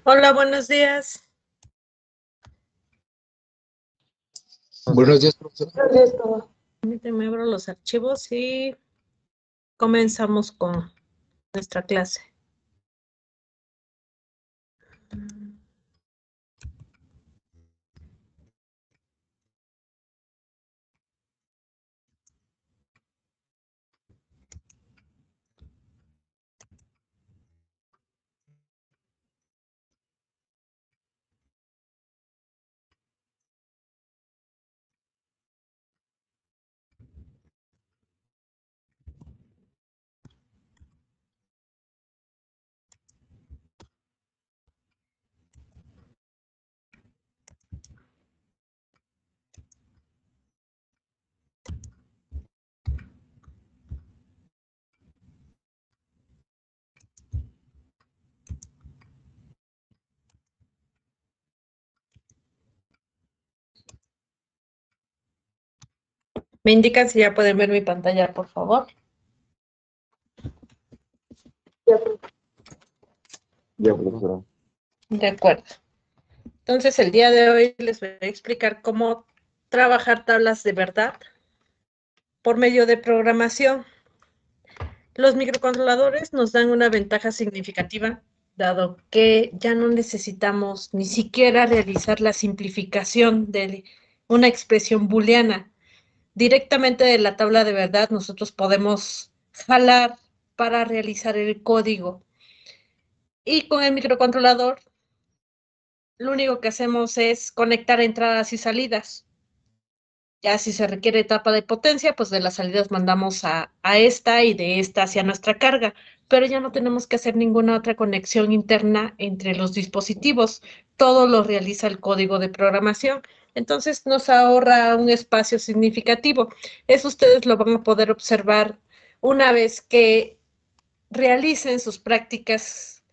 Hola, buenos días. Buenos días, profesor. Permíteme abro los archivos y comenzamos con nuestra clase. Me indican si ya pueden ver mi pantalla, por favor. Ya, profesora. De acuerdo. Entonces, el día de hoy les voy a explicar cómo trabajar tablas de verdad por medio de programación. Los microcontroladores nos dan una ventaja significativa, dado que ya no necesitamos ni siquiera realizar la simplificación de una expresión booleana. Directamente de la tabla de verdad nosotros podemos jalar para realizar el código. Y con el microcontrolador, lo único que hacemos es conectar entradas y salidas. Ya si se requiere etapa de potencia, pues de las salidas mandamos a esta y de esta hacia nuestra carga, pero ya no tenemos que hacer ninguna otra conexión interna entre los dispositivos. Todo lo realiza el código de programación. Entonces nos ahorra un espacio significativo. Eso ustedes lo van a poder observar una vez que realicen sus prácticas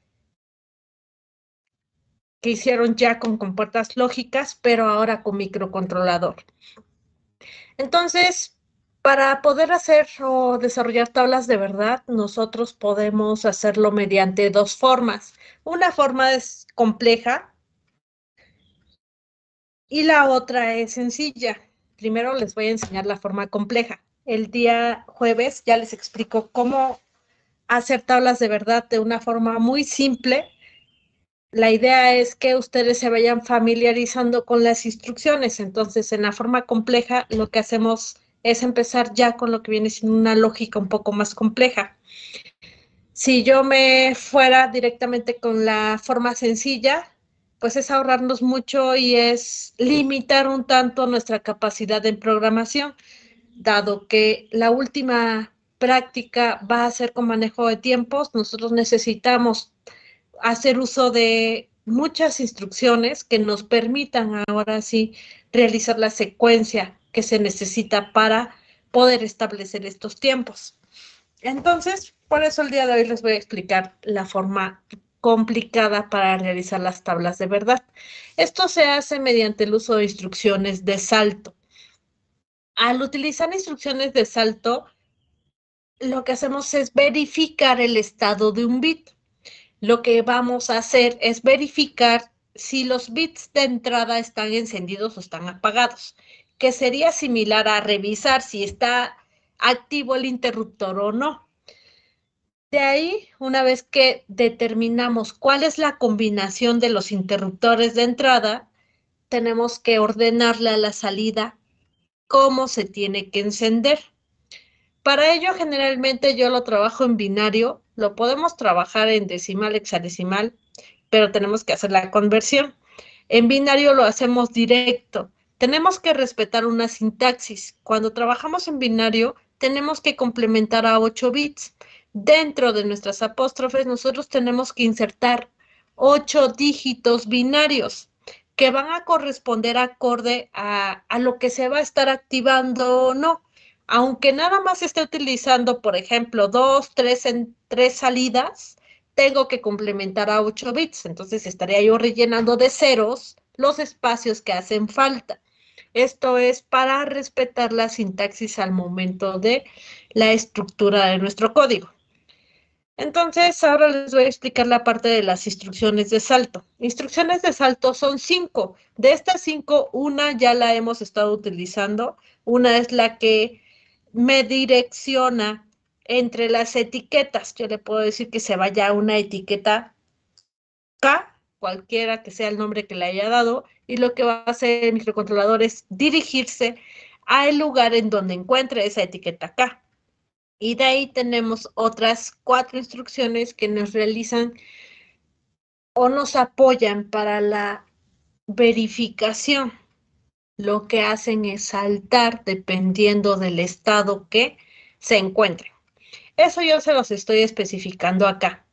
que hicieron ya con compuertas lógicas, pero ahora con microcontrolador. Entonces, para poder hacer o desarrollar tablas de verdad, nosotros podemos hacerlo mediante dos formas. Una forma es compleja y la otra es sencilla. Primero les voy a enseñar la forma compleja. El día jueves ya les explico cómo hacer tablas de verdad de una forma muy simple. La idea es que ustedes se vayan familiarizando con las instrucciones. Entonces, en la forma compleja, lo que hacemos es empezar ya con lo que viene siendo una lógica un poco más compleja. Si yo me fuera directamente con la forma sencilla, pues es ahorrarnos mucho y es limitar un tanto nuestra capacidad en programación, dado que la última práctica va a ser con manejo de tiempos. Nosotros necesitamos hacer uso de muchas instrucciones que nos permitan ahora sí realizar la secuencia que se necesita para poder establecer estos tiempos. Entonces, por eso el día de hoy les voy a explicar la forma complicada para realizar las tablas de verdad. Esto se hace mediante el uso de instrucciones de salto. Al utilizar instrucciones de salto, lo que hacemos es verificar el estado de un bit. Lo que vamos a hacer es verificar si los bits de entrada están encendidos o están apagados, que sería similar a revisar si está activo el interruptor o no. De ahí, una vez que determinamos cuál es la combinación de los interruptores de entrada, tenemos que ordenarle a la salida cómo se tiene que encender. Para ello, generalmente yo lo trabajo en binario, lo podemos trabajar en decimal, hexadecimal, pero tenemos que hacer la conversión. En binario lo hacemos directo. Tenemos que respetar una sintaxis. Cuando trabajamos en binario, tenemos que complementar a 8 bits. Dentro de nuestras apóstrofes, nosotros tenemos que insertar 8 dígitos binarios que van a corresponder acorde a lo que se va a estar activando o no. Aunque nada más esté utilizando, por ejemplo, 2, 3 en 3 salidas, tengo que complementar a 8 bits. Entonces estaría yo rellenando de ceros los espacios que hacen falta. Esto es para respetar la sintaxis al momento de la estructura de nuestro código. Entonces, ahora les voy a explicar la parte de las instrucciones de salto. Instrucciones de salto son 5. De estas 5, una ya la hemos estado utilizando. Una es la que me direcciona entre las etiquetas. Yo le puedo decir que se vaya a una etiqueta K, cualquiera que sea el nombre que le haya dado, y lo que va a hacer el microcontrolador es dirigirse al lugar en donde encuentre esa etiqueta K. Y de ahí tenemos otras 4 instrucciones que nos realizan o nos apoyan para la verificación. Lo que hacen es saltar dependiendo del estado que se encuentre. Eso yo se los estoy especificando acá.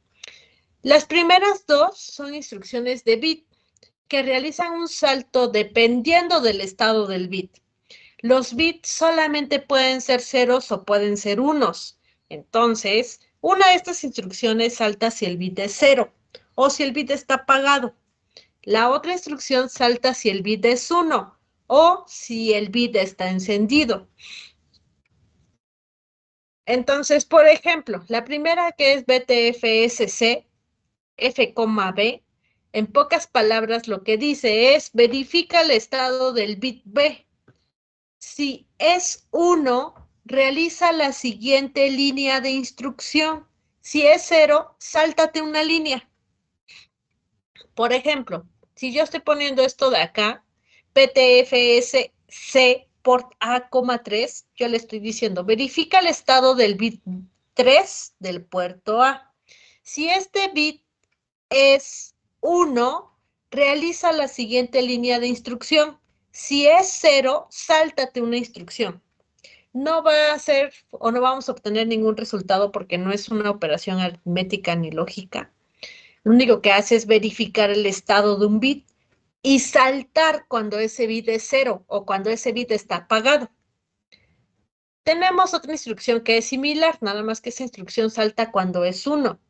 Las primeras 2 son instrucciones de bit que realizan un salto dependiendo del estado del bit. Los bits solamente pueden ser ceros o pueden ser unos. Entonces, una de estas instrucciones salta si el bit es 0 o si el bit está apagado. La otra instrucción salta si el bit es 1 o si el bit está encendido. Entonces, por ejemplo, la primera que es BTFSC, F, B, en pocas palabras lo que dice es verifica el estado del bit B. Si es 1, realiza la siguiente línea de instrucción. Si es 0, sáltate una línea. Por ejemplo, si yo estoy poniendo esto de acá, PTFSC port A, 3, yo le estoy diciendo, verifica el estado del bit 3 del puerto A. Si este bit es 1, realiza la siguiente línea de instrucción. Si es 0, sáltate una instrucción. No va a ser o no vamos a obtener ningún resultado porque no es una operación aritmética ni lógica. Lo único que hace es verificar el estado de un bit y saltar cuando ese bit es 0 o cuando ese bit está apagado. Tenemos otra instrucción que es similar, nada más que esa instrucción salta cuando es 1.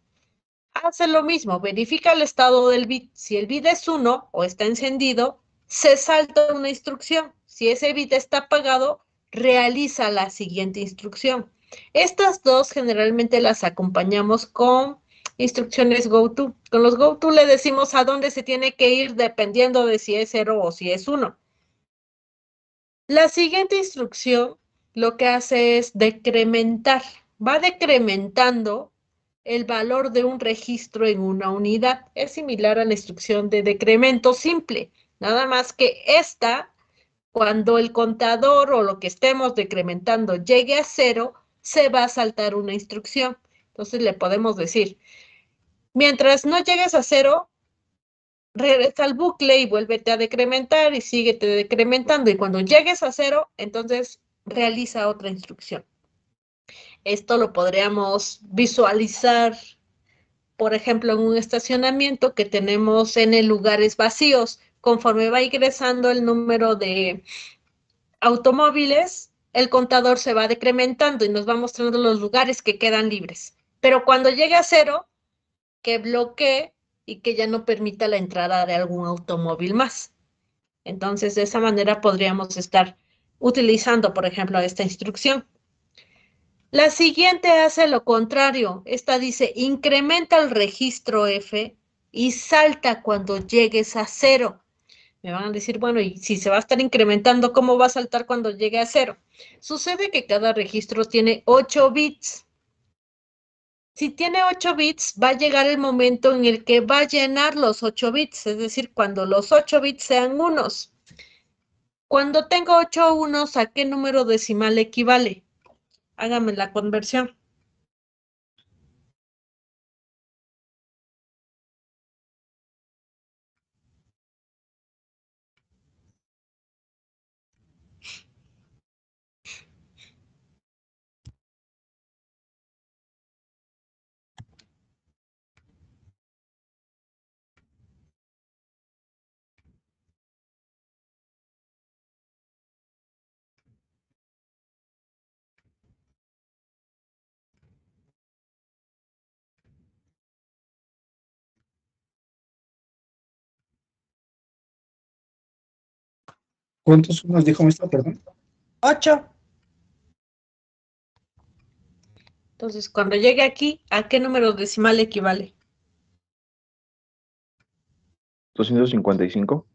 Hace lo mismo, verifica el estado del bit. Si el bit es 1 o está encendido, se salta una instrucción. Si ese bit está apagado, realiza la siguiente instrucción. Estas dos generalmente las acompañamos con instrucciones goto. Con los goto le decimos a dónde se tiene que ir dependiendo de si es 0 o si es 1. La siguiente instrucción lo que hace es decrementar. Va decrementando el valor de un registro en una unidad. Es similar a la instrucción de decremento simple. Nada más que esta, cuando el contador o lo que estemos decrementando llegue a 0, se va a saltar una instrucción. Entonces le podemos decir, mientras no llegues a 0, regresa al bucle y vuélvete a decrementar y síguete decrementando. Y cuando llegues a 0, entonces realiza otra instrucción. Esto lo podríamos visualizar, por ejemplo, en un estacionamiento que tenemos N lugares vacíos. Conforme va ingresando el número de automóviles, el contador se va decrementando y nos va mostrando los lugares que quedan libres. Pero cuando llegue a 0, que bloquee y que ya no permita la entrada de algún automóvil más. Entonces, de esa manera podríamos estar utilizando, por ejemplo, esta instrucción. La siguiente hace lo contrario. Esta dice, incrementa el registro F y salta cuando llegues a 0. Me van a decir, bueno, y si se va a estar incrementando, ¿cómo va a saltar cuando llegue a 0? Sucede que cada registro tiene 8 bits. Si tiene 8 bits, va a llegar el momento en el que va a llenar los 8 bits, es decir, cuando los 8 bits sean unos. Cuando tengo 8 unos, ¿a qué número decimal equivale? Hágame la conversión. ¿Cuántos nos dijo esto, perdón? 8. Entonces, cuando llegue aquí, ¿a qué número decimal equivale? 255.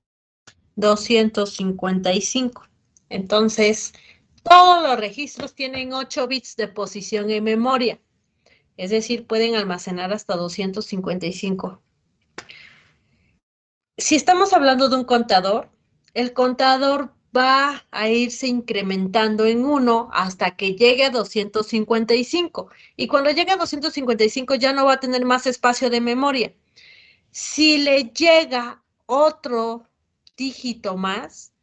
255. Entonces, todos los registros tienen 8 bits de posición en memoria. Es decir, pueden almacenar hasta 255. Si estamos hablando de un contador, el contador va a irse incrementando en 1 hasta que llegue a 255. Y cuando llegue a 255 ya no va a tener más espacio de memoria. Si le llega otro dígito más,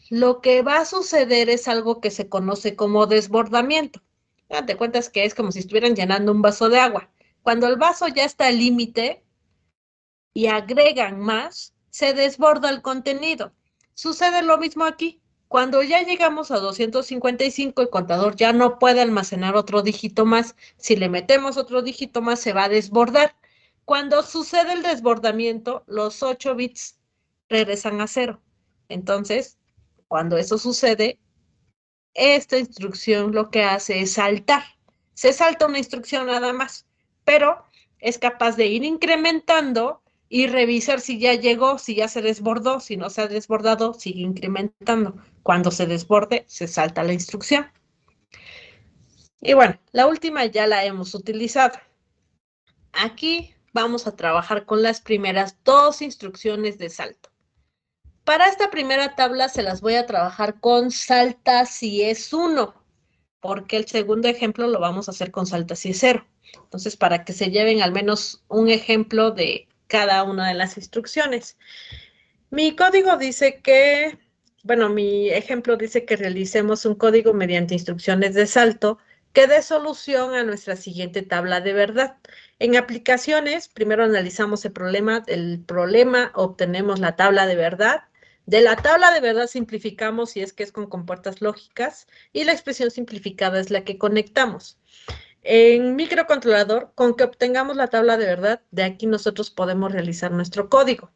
lo que va a suceder es algo que se conoce como desbordamiento. Date cuenta que es como si estuvieran llenando un vaso de agua. Cuando el vaso ya está al límite y agregan más, se desborda el contenido. Sucede lo mismo aquí. Cuando ya llegamos a 255, el contador ya no puede almacenar otro dígito más. Si le metemos otro dígito más, se va a desbordar. Cuando sucede el desbordamiento, los 8 bits regresan a 0. Entonces, cuando eso sucede, esta instrucción lo que hace es saltar. Se salta una instrucción nada más, pero es capaz de ir incrementando y revisar si ya llegó, si ya se desbordó, si no se ha desbordado, sigue incrementando. Cuando se desborde, se salta la instrucción. Y bueno, la última ya la hemos utilizado. Aquí vamos a trabajar con las primeras 2 instrucciones de salto. Para esta primera tabla se las voy a trabajar con salta si es 1, porque el segundo ejemplo lo vamos a hacer con salta si es 0. Entonces, para que se lleven al menos un ejemplo de cada una de las instrucciones. Mi código dice que, bueno, mi ejemplo dice que realicemos un código mediante instrucciones de salto que dé solución a nuestra siguiente tabla de verdad. En aplicaciones, primero analizamos el problema obtenemos la tabla de verdad. De la tabla de verdad simplificamos si es que es con compuertas lógicas y la expresión simplificada es la que conectamos. En microcontrolador, con que obtengamos la tabla de verdad, de aquí nosotros podemos realizar nuestro código.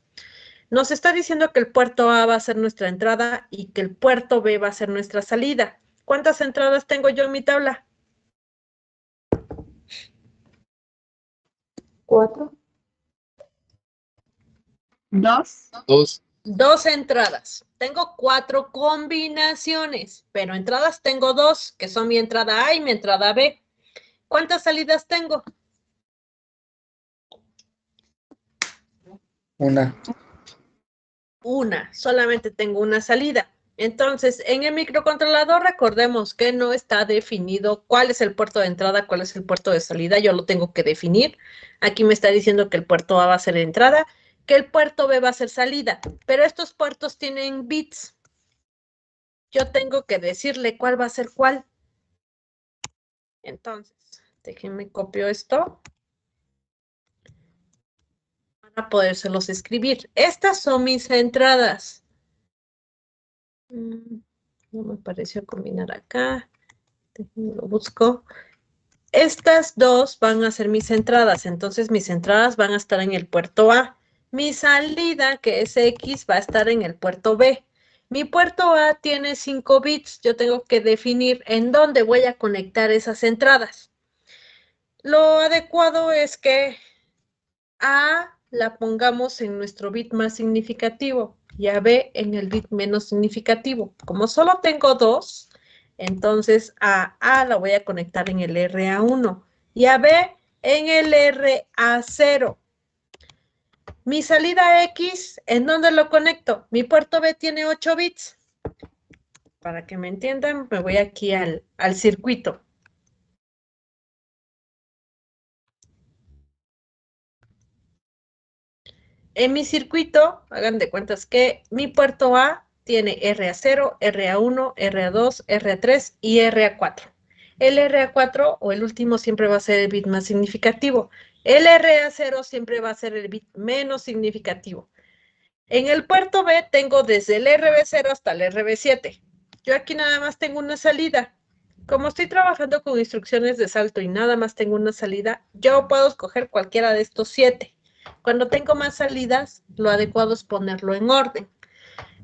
Nos está diciendo que el puerto A va a ser nuestra entrada y que el puerto B va a ser nuestra salida. ¿Cuántas entradas tengo yo en mi tabla? 4. 2. 2. 2 entradas. Tengo 4 combinaciones, pero entradas tengo 2, que son mi entrada A y mi entrada B. ¿Cuántas salidas tengo? Una. Una, solamente tengo una salida. Entonces, en el microcontrolador, recordemos que no está definido cuál es el puerto de entrada, cuál es el puerto de salida. Yo lo tengo que definir. Aquí me está diciendo que el puerto A va a ser entrada, que el puerto B va a ser salida. Pero estos puertos tienen bits. Yo tengo que decirle cuál va a ser cuál. Entonces, déjenme copio esto para podérselos escribir. Estas son mis entradas. No me pareció combinar acá. Lo busco. Estas dos van a ser mis entradas, entonces mis entradas van a estar en el puerto A. Mi salida, que es X, va a estar en el puerto B. Mi puerto A tiene 5 bits, yo tengo que definir en dónde voy a conectar esas entradas. Lo adecuado es que A la pongamos en nuestro bit más significativo y a B en el bit menos significativo. Como solo tengo 2, entonces a A la voy a conectar en el RA1 y a B en el RA0. Mi salida X, ¿en dónde lo conecto? Mi puerto B tiene 8 bits. Para que me entiendan, me voy aquí al circuito. En mi circuito, hagan de cuentas que mi puerto A tiene RA0, RA1, RA2, RA3 y RA4. El RA4 o el último siempre va a ser el bit más significativo. El RA0 siempre va a ser el bit menos significativo. En el puerto B tengo desde el RB0 hasta el RB7. Yo aquí nada más tengo una salida. Como estoy trabajando con instrucciones de salto y nada más tengo una salida, yo puedo escoger cualquiera de estos 7. Cuando tengo más salidas, lo adecuado es ponerlo en orden.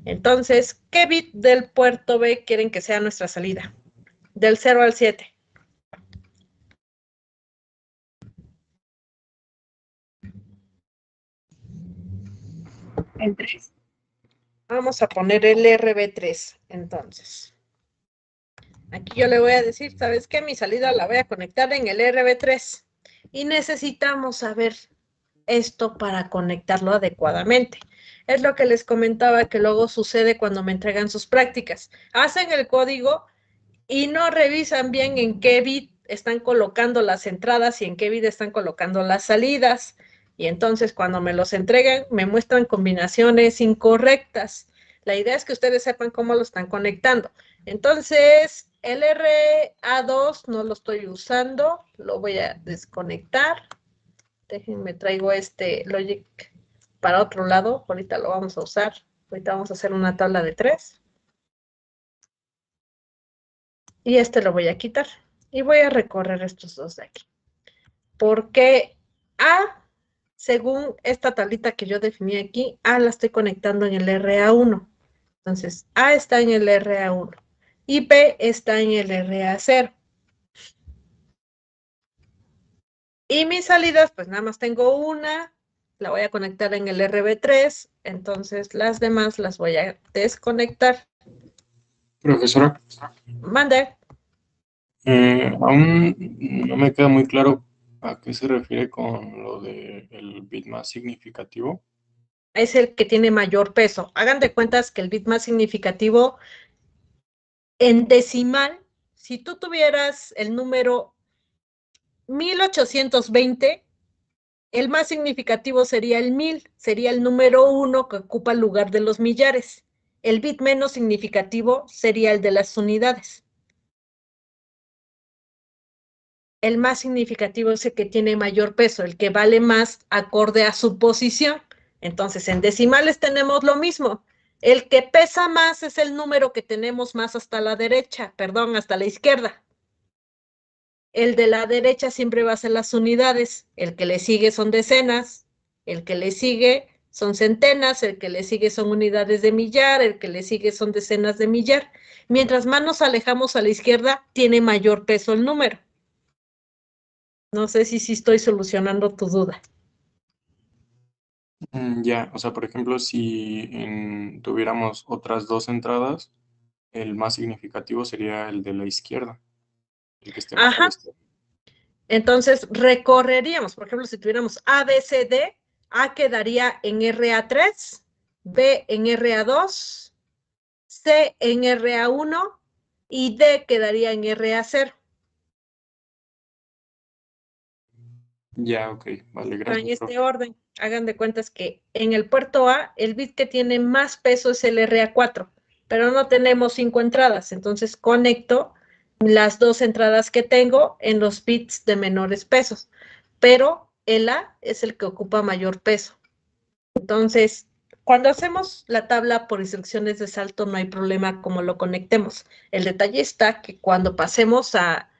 Entonces, ¿qué bit del puerto B quieren que sea nuestra salida? Del 0 al 7. El 3. Vamos a poner el RB3, entonces. Aquí yo le voy a decir, ¿sabes qué? Mi salida la voy a conectar en el RB3. Y necesitamos saber esto para conectarlo adecuadamente. Es lo que les comentaba que luego sucede cuando me entregan sus prácticas. Hacen el código y no revisan bien en qué bit están colocando las entradas y en qué bit están colocando las salidas. Y entonces cuando me los entregan, me muestran combinaciones incorrectas. La idea es que ustedes sepan cómo lo están conectando. Entonces, el RA2 no lo estoy usando, lo voy a desconectar. Déjenme, traigo este Logic para otro lado, ahorita lo vamos a usar. Ahorita vamos a hacer una tabla de 3. Y este lo voy a quitar. Y voy a recorrer estos dos de aquí. Porque A, según esta tablita que yo definí aquí, A la estoy conectando en el RA1. Entonces, A está en el RA1 y B está en el RA0. Y mis salidas, pues nada más tengo una, la voy a conectar en el RB3, entonces las demás las voy a desconectar. Profesora, Mande. aún no me queda muy claro a qué se refiere con lo del bit más significativo. Es el que tiene mayor peso. Hagan de cuentas que el bit más significativo en decimal, si tú tuvieras el número 1820, el más significativo sería el 1000, sería el número 1 que ocupa el lugar de los millares. El bit menos significativo sería el de las unidades. El más significativo es el que tiene mayor peso, el que vale más acorde a su posición. Entonces, en decimales tenemos lo mismo. El que pesa más es el número que tenemos más hasta la derecha, perdón, hasta la izquierda. El de la derecha siempre va a ser las unidades. El que le sigue son decenas, el que le sigue son centenas, el que le sigue son unidades de millar, el que le sigue son decenas de millar. Mientras más nos alejamos a la izquierda, tiene mayor peso el número. No sé si estoy solucionando tu duda. Ya, o sea, por ejemplo, si tuviéramos otras dos entradas, el más significativo sería el de la izquierda, el que esté más a la Ajá. izquierda. Entonces recorreríamos, por ejemplo, si tuviéramos A, B, C, D, A quedaría en RA3, B en RA2, C en RA1 y D quedaría en RA0. Ya, ok, vale, Pero en gracias, este profe. orden, hagan de cuentas que en el puerto A, el bit que tiene más peso es el RA4, pero no tenemos 5 entradas, entonces conecto las 2 entradas que tengo en los bits de menores pesos, pero el A es el que ocupa mayor peso. Entonces, cuando hacemos la tabla por instrucciones de salto, no hay problema como lo conectemos. El detalle está que cuando pasemos a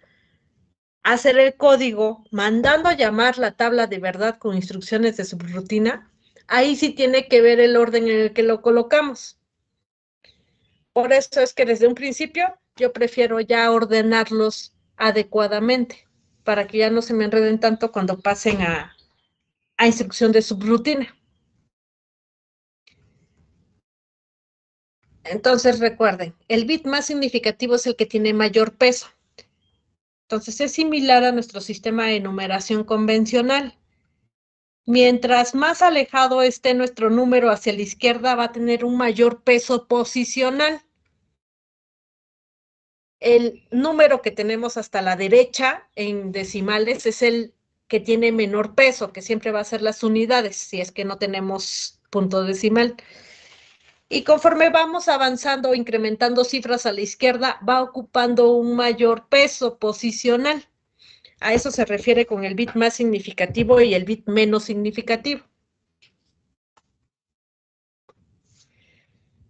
hacer el código, mandando a llamar la tabla de verdad con instrucciones de subrutina, ahí sí tiene que ver el orden en el que lo colocamos. Por eso es que desde un principio yo prefiero ya ordenarlos adecuadamente, para que ya no se me enreden tanto cuando pasen a instrucción de subrutina. Entonces recuerden, el bit más significativo es el que tiene mayor peso. Entonces es similar a nuestro sistema de numeración convencional. Mientras más alejado esté nuestro número hacia la izquierda, va a tener un mayor peso posicional. El número que tenemos hasta la derecha en decimales es el que tiene menor peso, que siempre va a ser las unidades, si es que no tenemos punto decimal. Y conforme vamos avanzando o incrementando cifras a la izquierda, va ocupando un mayor peso posicional. A eso se refiere con el bit más significativo y el bit menos significativo.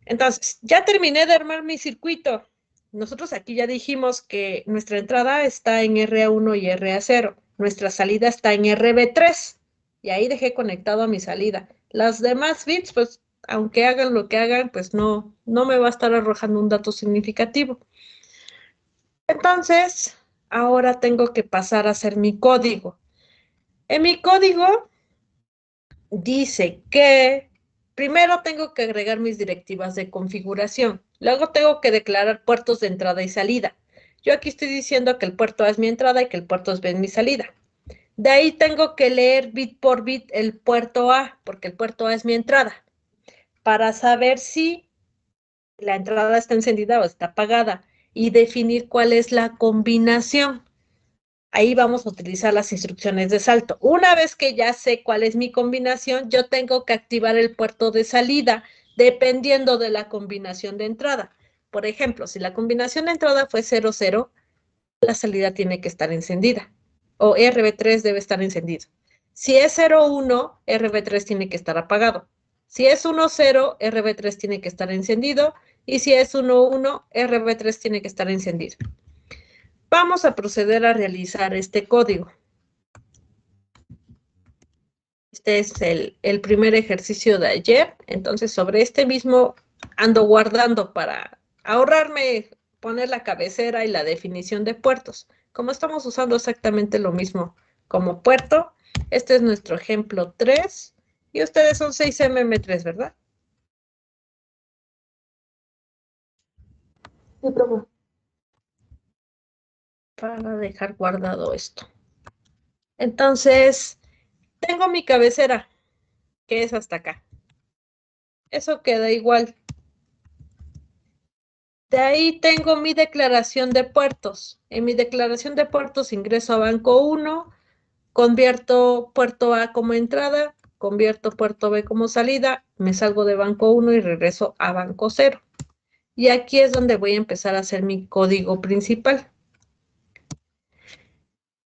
Entonces, ya terminé de armar mi circuito. Nosotros aquí ya dijimos que nuestra entrada está en RA1 y RA0. Nuestra salida está en RB3. Y ahí dejé conectado a mi salida. Las demás bits, pues, aunque hagan lo que hagan, pues no me va a estar arrojando un dato significativo. Entonces, ahora tengo que pasar a hacer mi código. En mi código dice que Primero tengo que agregar mis directivas de configuración. Luego tengo que declarar puertos de entrada y salida. Yo aquí estoy diciendo que el puerto A es mi entrada y que el puerto B es mi salida. De ahí tengo que leer bit por bit el puerto A, porque el puerto A es mi entrada, para saber si la entrada está encendida o está apagada y definir cuál es la combinación. Ahí vamos a utilizar las instrucciones de salto. Una vez que ya sé cuál es mi combinación, yo tengo que activar el puerto de salida dependiendo de la combinación de entrada. Por ejemplo, si la combinación de entrada fue 0, 0, la salida tiene que estar encendida. O RB3 debe estar encendido. Si es 0, 1, RB3 tiene que estar apagado. Si es 1, 0, RB3 tiene que estar encendido. Y si es 1, 1, RB3 tiene que estar encendido. Vamos a proceder a realizar este código. Este es el primer ejercicio de ayer. Entonces, sobre este mismo ando guardando para ahorrarme poner la cabecera y la definición de puertos. Como estamos usando exactamente lo mismo como puerto, este es nuestro ejemplo 3 y ustedes son 6mm3, ¿verdad? Sí, profe. Para dejar guardado esto. Entonces, tengo mi cabecera, que es hasta acá. Eso queda igual. De ahí tengo mi declaración de puertos. En mi declaración de puertos ingreso a banco 1, convierto puerto A como entrada, convierto puerto B como salida, me salgo de banco 1 y regreso a banco 0. Y aquí es donde voy a empezar a hacer mi código principal.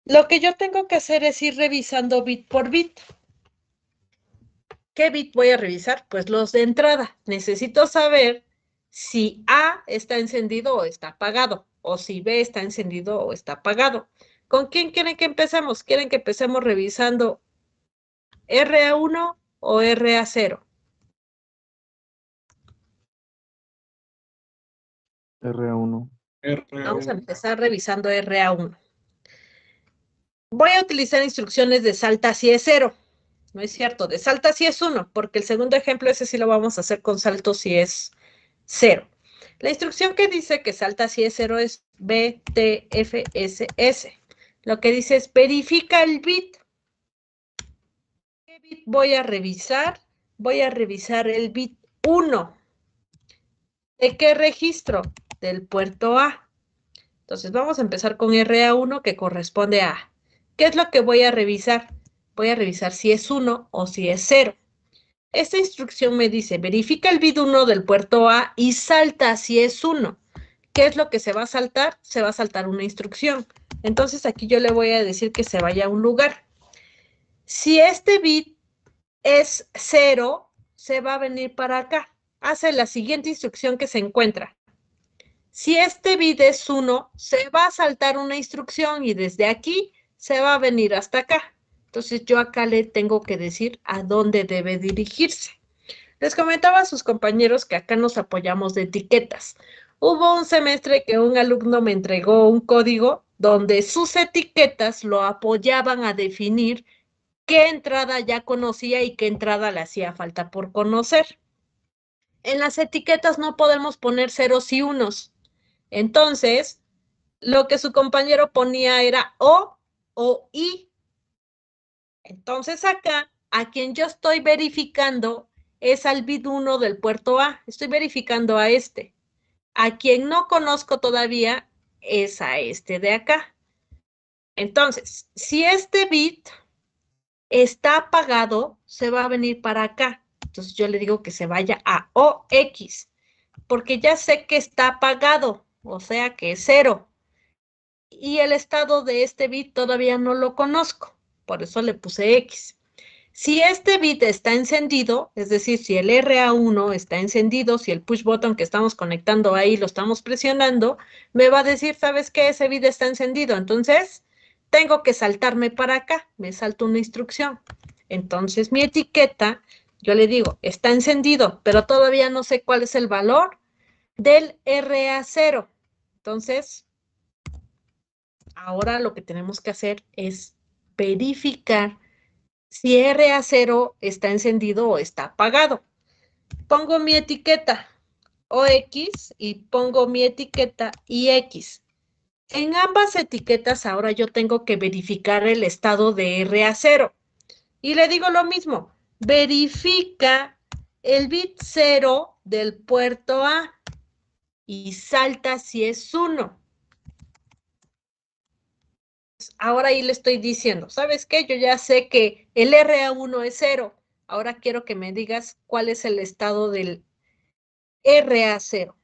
Lo que yo tengo que hacer es ir revisando bit por bit. ¿Qué bit voy a revisar? Pues los de entrada. Necesito saber si A está encendido o está apagado, o si B está encendido o está apagado. ¿Con quién quieren que empecemos? ¿Quieren que empecemos revisando RA1 o RA0? RA1. Vamos a empezar revisando RA1. Voy a utilizar instrucciones de salta si es 0. No es cierto, de salta si es 1, porque el segundo ejemplo ese sí lo vamos a hacer con salto si es 0. La instrucción que dice que salta si es 0 es BTFSS. Lo que dice es verifica el bit. ¿Qué bit voy a revisar? Voy a revisar el bit 1. ¿De qué registro? Del puerto A. Entonces vamos a empezar con RA1 que corresponde a A. ¿Qué es lo que voy a revisar? Voy a revisar si es 1 o si es 0. Esta instrucción me dice, verifica el bit 1 del puerto A y salta si es 1. ¿Qué es lo que se va a saltar? Se va a saltar una instrucción. Entonces aquí yo le voy a decir que se vaya a un lugar. Si este bit es 0, se va a venir para acá. Hace la siguiente instrucción que se encuentra. Si este bit es 1, se va a saltar una instrucción y desde aquí se va a venir hasta acá. Entonces yo acá le tengo que decir a dónde debe dirigirse. Les comentaba a sus compañeros que acá nos apoyamos de etiquetas. Hubo un semestre que un alumno me entregó un código donde sus etiquetas lo apoyaban a definir qué entrada ya conocía y qué entrada le hacía falta por conocer. En las etiquetas no podemos poner ceros y unos. Entonces, lo que su compañero ponía era o I. Entonces acá, a quien yo estoy verificando es al bit 1 del puerto A. Estoy verificando a este. A quien no conozco todavía es a este de acá. Entonces, si este bit está apagado, se va a venir para acá. Entonces yo le digo que se vaya a OX, porque ya sé que está apagado, o sea que es 0. Y el estado de este bit todavía no lo conozco, por eso le puse X. Si este bit está encendido, es decir, si el RA1 está encendido, si el push button que estamos conectando ahí lo estamos presionando, me va a decir, ¿sabes qué? Ese bit está encendido. Entonces, tengo que saltarme para acá. Me salto una instrucción. Entonces, mi etiqueta, yo le digo, está encendido, pero todavía no sé cuál es el valor del RA0. Entonces, ahora lo que tenemos que hacer es verificar si RA0 está encendido o está apagado. pongo mi etiqueta OX y pongo mi etiqueta IX. En ambas etiquetas ahora yo tengo que verificar el estado de RA0. Y le digo lo mismo, verifica el bit 0 del puerto A y salta si es 1. Ahora ahí le estoy diciendo, ¿sabes qué? Yo ya sé que el RA1 es 0. Ahora quiero que me digas cuál es el estado del RA0.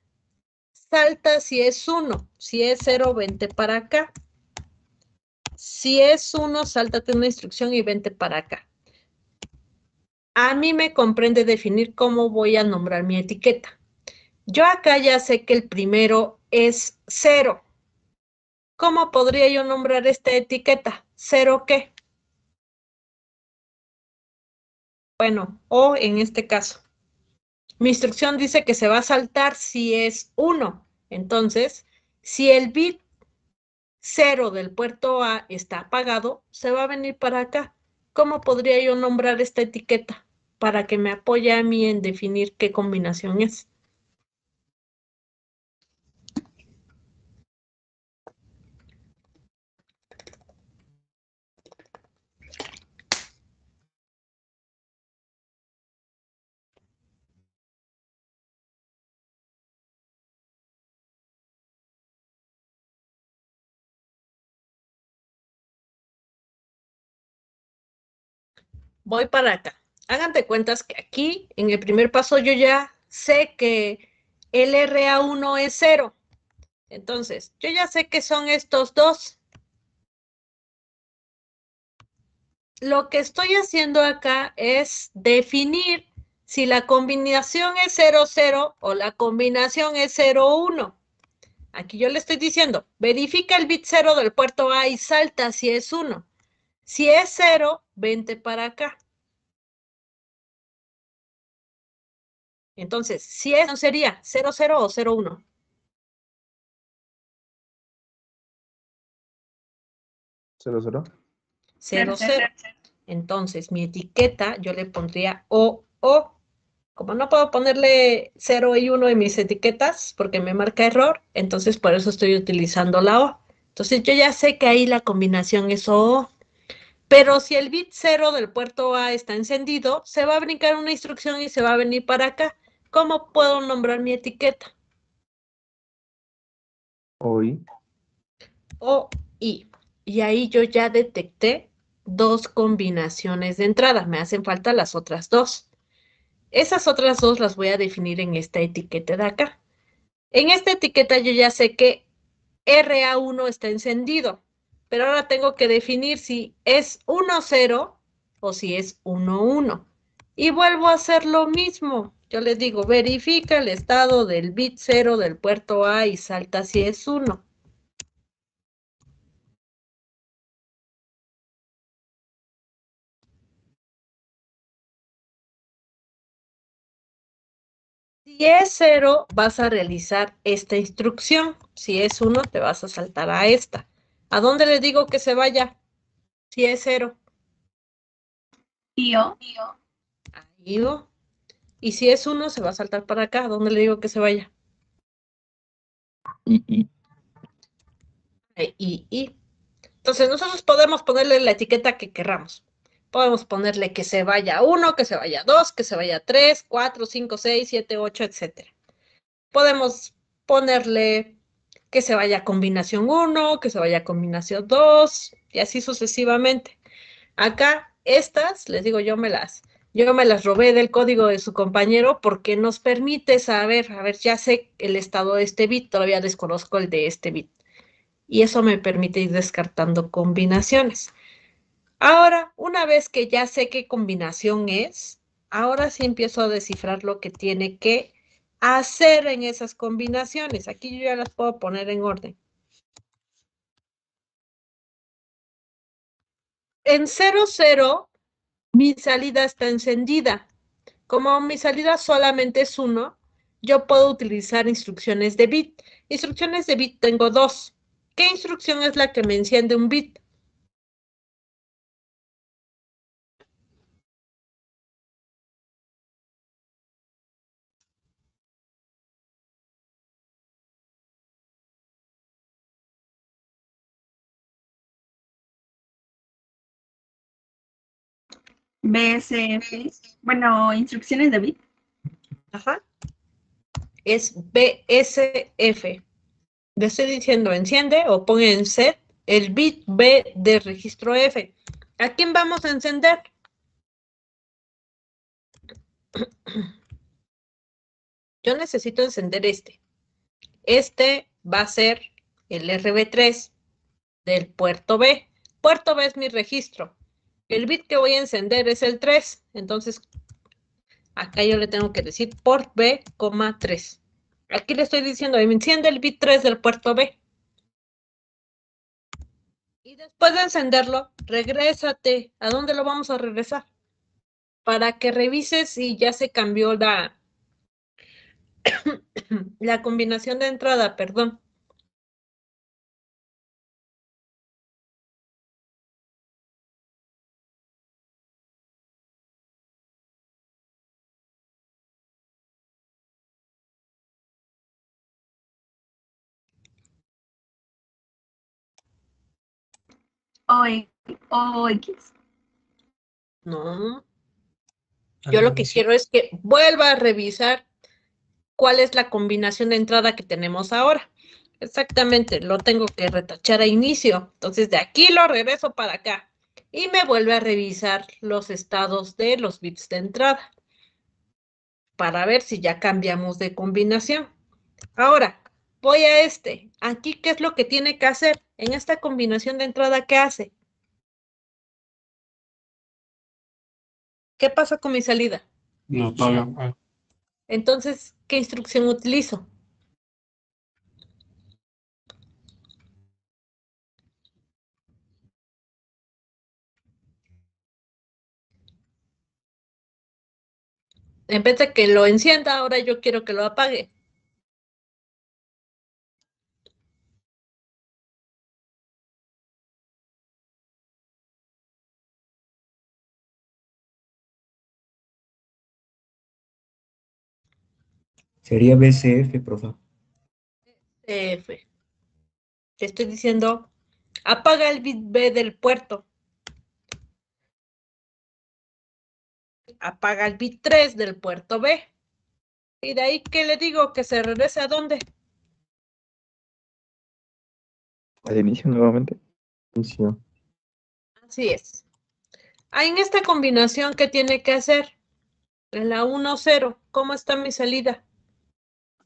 Salta si es 1. Si es 0, vente para acá. Si es 1, sáltate una instrucción y vente para acá. A mí me comprende definir cómo voy a nombrar mi etiqueta. Yo acá ya sé que el primero es 0. ¿Cómo podría yo nombrar esta etiqueta? ¿0 qué? Bueno, o en este caso. Mi instrucción dice que se va a saltar si es 1. Entonces, si el bit 0 del puerto A está apagado, se va a venir para acá. ¿Cómo podría yo nombrar esta etiqueta para que me apoye a mí en definir qué combinación es? Voy para acá. Hagan de cuentas que aquí, en el primer paso, yo ya sé que el RA1 es 0. Entonces, yo ya sé que son estos dos. Lo que estoy haciendo acá es definir si la combinación es 0, 0 o la combinación es 0, 1. Aquí yo le estoy diciendo, verifica el bit 0 del puerto A y salta si es 1. Si es 0, vente para acá. Entonces, si es, sería 0, 0 o 0, 1. 0, 0. 0, 0. Entonces, mi etiqueta yo le pondría O. Como no puedo ponerle 0 y 1 en mis etiquetas porque me marca error, entonces por eso estoy utilizando la O. Entonces yo ya sé que ahí la combinación es O. Pero si el bit 0 del puerto A está encendido, se va a brincar una instrucción y se va a venir para acá. ¿Cómo puedo nombrar mi etiqueta? Hoy. O, I. Y ahí yo ya detecté dos combinaciones de entrada. Me hacen falta las otras dos. Esas otras dos las voy a definir en esta etiqueta de acá. En esta etiqueta yo ya sé que RA1 está encendido, pero ahora tengo que definir si es 1, 0 o si es 1, 1. Y vuelvo a hacer lo mismo. Yo les digo, verifica el estado del bit 0 del puerto A y salta si es 1. Si es 0, vas a realizar esta instrucción. Si es 1, te vas a saltar a esta. ¿A dónde le digo que se vaya? Si es 0. Tío. Ahí va. Y si es 1, se va a saltar para acá. ¿A dónde le digo que se vaya? Y. Y. Entonces, nosotros podemos ponerle la etiqueta que querramos. Podemos ponerle que se vaya 1, que se vaya 2, que se vaya 3, 4, 5, 6, 7, 8, etc. Podemos ponerle que se vaya combinación 1, que se vaya combinación 2, y así sucesivamente. Acá, estas, les digo, yo me las robé del código de su compañero porque nos permite saber, a ver, ya sé el estado de este bit, todavía desconozco el de este bit. Y eso me permite ir descartando combinaciones. Ahora, una vez que ya sé qué combinación es, ahora sí empiezo a descifrar lo que tiene que hacer en esas combinaciones. Aquí yo ya las puedo poner en orden. En 0, 0, mi salida está encendida. Como mi salida solamente es 1, yo puedo utilizar instrucciones de bit. Instrucciones de bit tengo dos. ¿Qué instrucción es la que me enciende un bit? BSF. Bueno, instrucciones de bit. Ajá. Es BSF. Le estoy diciendo enciende o pon en set el bit B de registro F. ¿A quién vamos a encender? Yo necesito encender este. Este va a ser el RB3 del puerto B. Puerto B es mi registro. El bit que voy a encender es el 3. Entonces, acá yo le tengo que decir port B, 3. Aquí le estoy diciendo, enciende el bit 3 del puerto B. Y después de encenderlo, regrésate. ¿A dónde lo vamos a regresar? Para que revises si ya se cambió la combinación de entrada, perdón. OX. No. Yo lo que quiero es que vuelva a revisar cuál es la combinación de entrada que tenemos ahora. Exactamente, lo tengo que retachar a inicio. Entonces, de aquí lo regreso para acá. Y me vuelve a revisar los estados de los bits de entrada. Para ver si ya cambiamos de combinación. Ahora, voy a este. Aquí, ¿qué es lo que tiene que hacer? En esta combinación de entrada, ¿qué hace? ¿Qué pasa con mi salida? Lo apaga. Entonces, ¿qué instrucción utilizo? En vez de que lo encienda, ahora yo quiero que lo apague. Sería BCF, profe. F. Te estoy diciendo, apaga el bit B del puerto. Apaga el bit 3 del puerto B. Y de ahí, ¿qué le digo? Que se regrese a dónde. Al inicio nuevamente. Inicio. Así es. En esta combinación, ¿qué tiene que hacer? En la 1-0, ¿cómo está mi salida?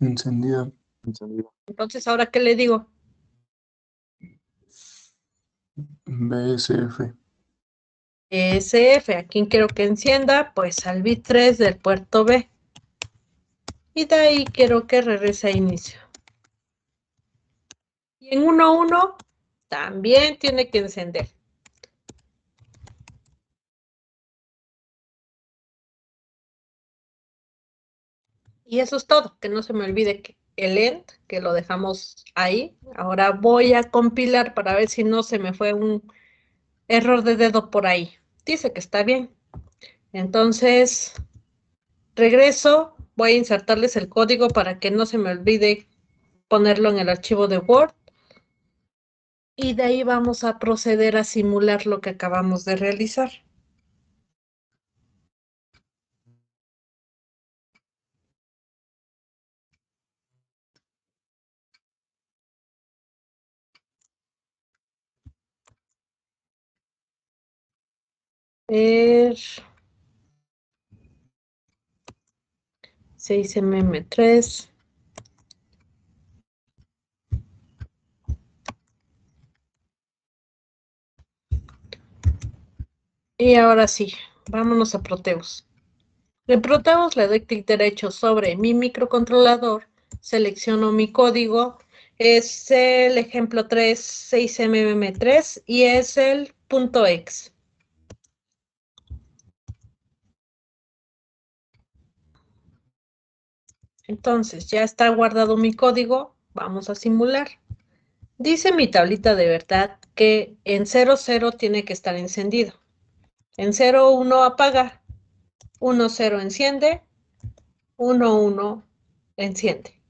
Encendida. Encendido. Entonces, ¿ahora qué le digo? BSF. SF, ¿a quién quiero que encienda? Pues al bit 3 del puerto B. Y de ahí quiero que regrese a inicio. Y en 1-1 también tiene que encender. Y eso es todo, que no se me olvide que el end, que lo dejamos ahí. Ahora voy a compilar para ver si no se me fue un error de dedo por ahí. Dice que está bien. Entonces, regreso, voy a insertarles el código para que no se me olvide ponerlo en el archivo de Word. Y de ahí vamos a proceder a simular lo que acabamos de realizar. Ver 6mm3. Y ahora sí, vámonos a Proteus. En Proteus le doy clic derecho sobre mi microcontrolador, selecciono mi código, es el ejemplo 3, 6mm3 y es el .exe. Entonces, ya está guardado mi código, vamos a simular. Dice mi tablita de verdad que en 00 tiene que estar encendido. En 01 apaga, 10 enciende, 11 enciende.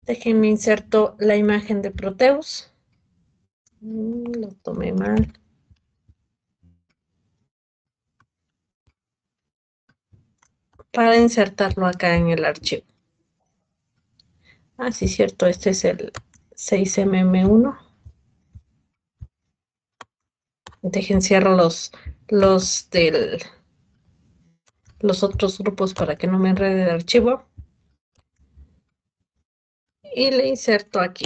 Déjenme inserto la imagen de Proteus. Lo tomé mal. para insertarlo acá en el archivo. Ah, sí, cierto, este es el 6mm1. Dejen cierro los otros grupos para que no me enrede el archivo. Y le inserto aquí.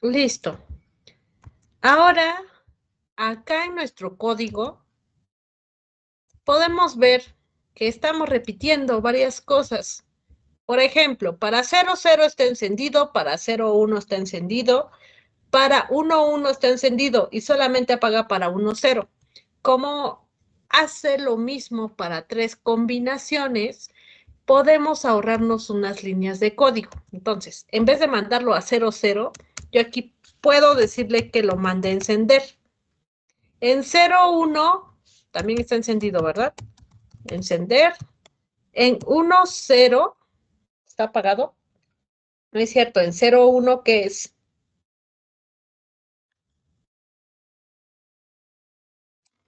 Listo. Ahora, acá en nuestro código, podemos ver que estamos repitiendo varias cosas. Por ejemplo, para 00 está encendido, para 01 está encendido, para 11 está encendido y solamente apaga para 10. Como hace lo mismo para 3 combinaciones, podemos ahorrarnos unas líneas de código. Entonces, en vez de mandarlo a 00, yo aquí puedo decirle que lo mande a encender. En 01 también está encendido, ¿verdad? Encender. En 10 está apagado. No es cierto, en 01, ¿qué es?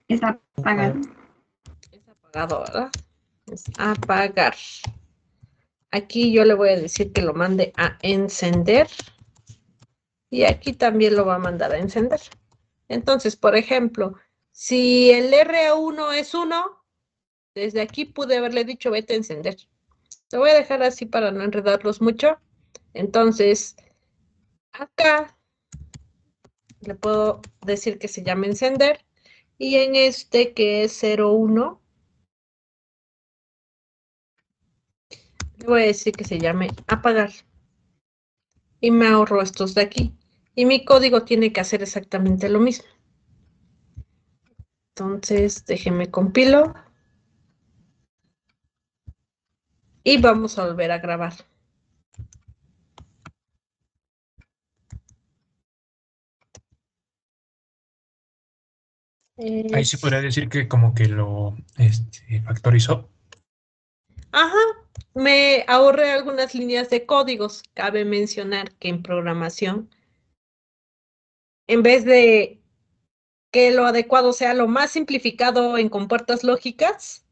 Está apagado. Es apagado, ¿verdad? Es apagar. Aquí yo le voy a decir que lo mande a encender. Y aquí también lo va a mandar a encender. Entonces, por ejemplo, si el R1 es 1, desde aquí pude haberle dicho vete a encender. Lo voy a dejar así para no enredarlos mucho. Entonces, acá le puedo decir que se llame encender. Y en este que es 01, le voy a decir que se llame apagar. Y me ahorro estos de aquí. Y mi código tiene que hacer exactamente lo mismo. Entonces, déjenme compilo. Y vamos a volver a grabar. Ahí se podría decir que como que lo factorizó. Ajá, me ahorré algunas líneas de códigos. Cabe mencionar que en programación, en vez de que lo adecuado sea lo más simplificado en compuertas lógicas,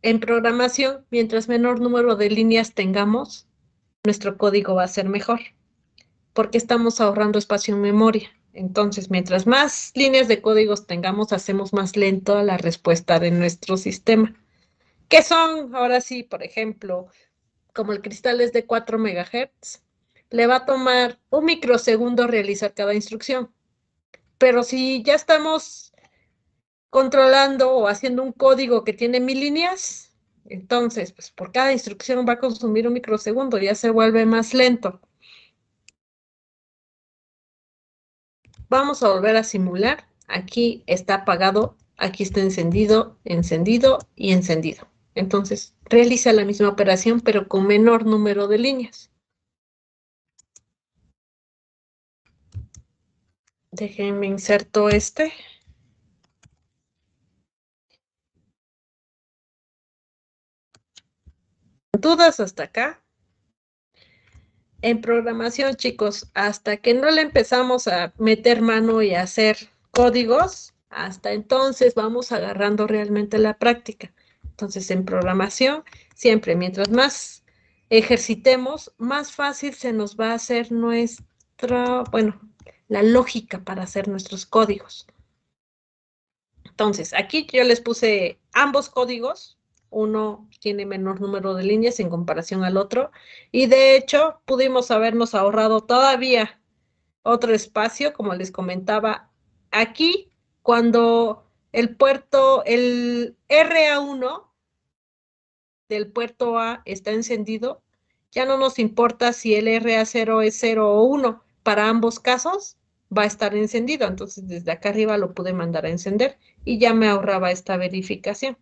en programación, mientras menor número de líneas tengamos, nuestro código va a ser mejor, porque estamos ahorrando espacio en memoria. Entonces, mientras más líneas de códigos tengamos, hacemos más lento la respuesta de nuestro sistema. ¿Qué son? Ahora sí, por ejemplo, como el cristal es de 4 MHz, le va a tomar un microsegundo realizar cada instrucción. Pero si ya estamos controlando o haciendo un código que tiene 1000 líneas, entonces, pues por cada instrucción va a consumir un microsegundo, ya se vuelve más lento. Vamos a volver a simular. Aquí está apagado, aquí está encendido, encendido y encendido. Entonces, realiza la misma operación, pero con menor número de líneas. Déjenme inserto este. ¿Dudas hasta acá? En programación, chicos, hasta que no le empezamos a meter mano y a hacer códigos, hasta entonces vamos agarrando realmente la práctica. Entonces, en programación, siempre, mientras más ejercitemos, más fácil se nos va a hacer la lógica para hacer nuestros códigos. Entonces, aquí yo les puse ambos códigos. Uno tiene menor número de líneas en comparación al otro. Y de hecho, pudimos habernos ahorrado todavía otro espacio, como les comentaba. Aquí, cuando el RA1 del puerto A está encendido, ya no nos importa si el RA0 es 0 o 1. Para ambos casos va a estar encendido. Entonces, desde acá arriba lo pude mandar a encender y ya me ahorraba esta verificación.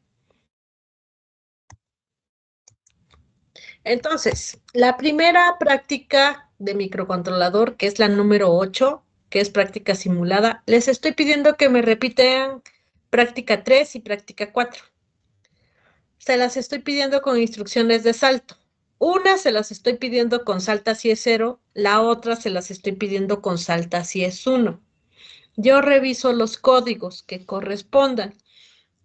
Entonces, la primera práctica de microcontrolador, que es la número 8, que es práctica simulada, les estoy pidiendo que me repitan práctica 3 y práctica 4. Se las estoy pidiendo con instrucciones de salto. Una se las estoy pidiendo con salta si es 0, la otra se las estoy pidiendo con salta si es 1. Yo reviso los códigos que correspondan.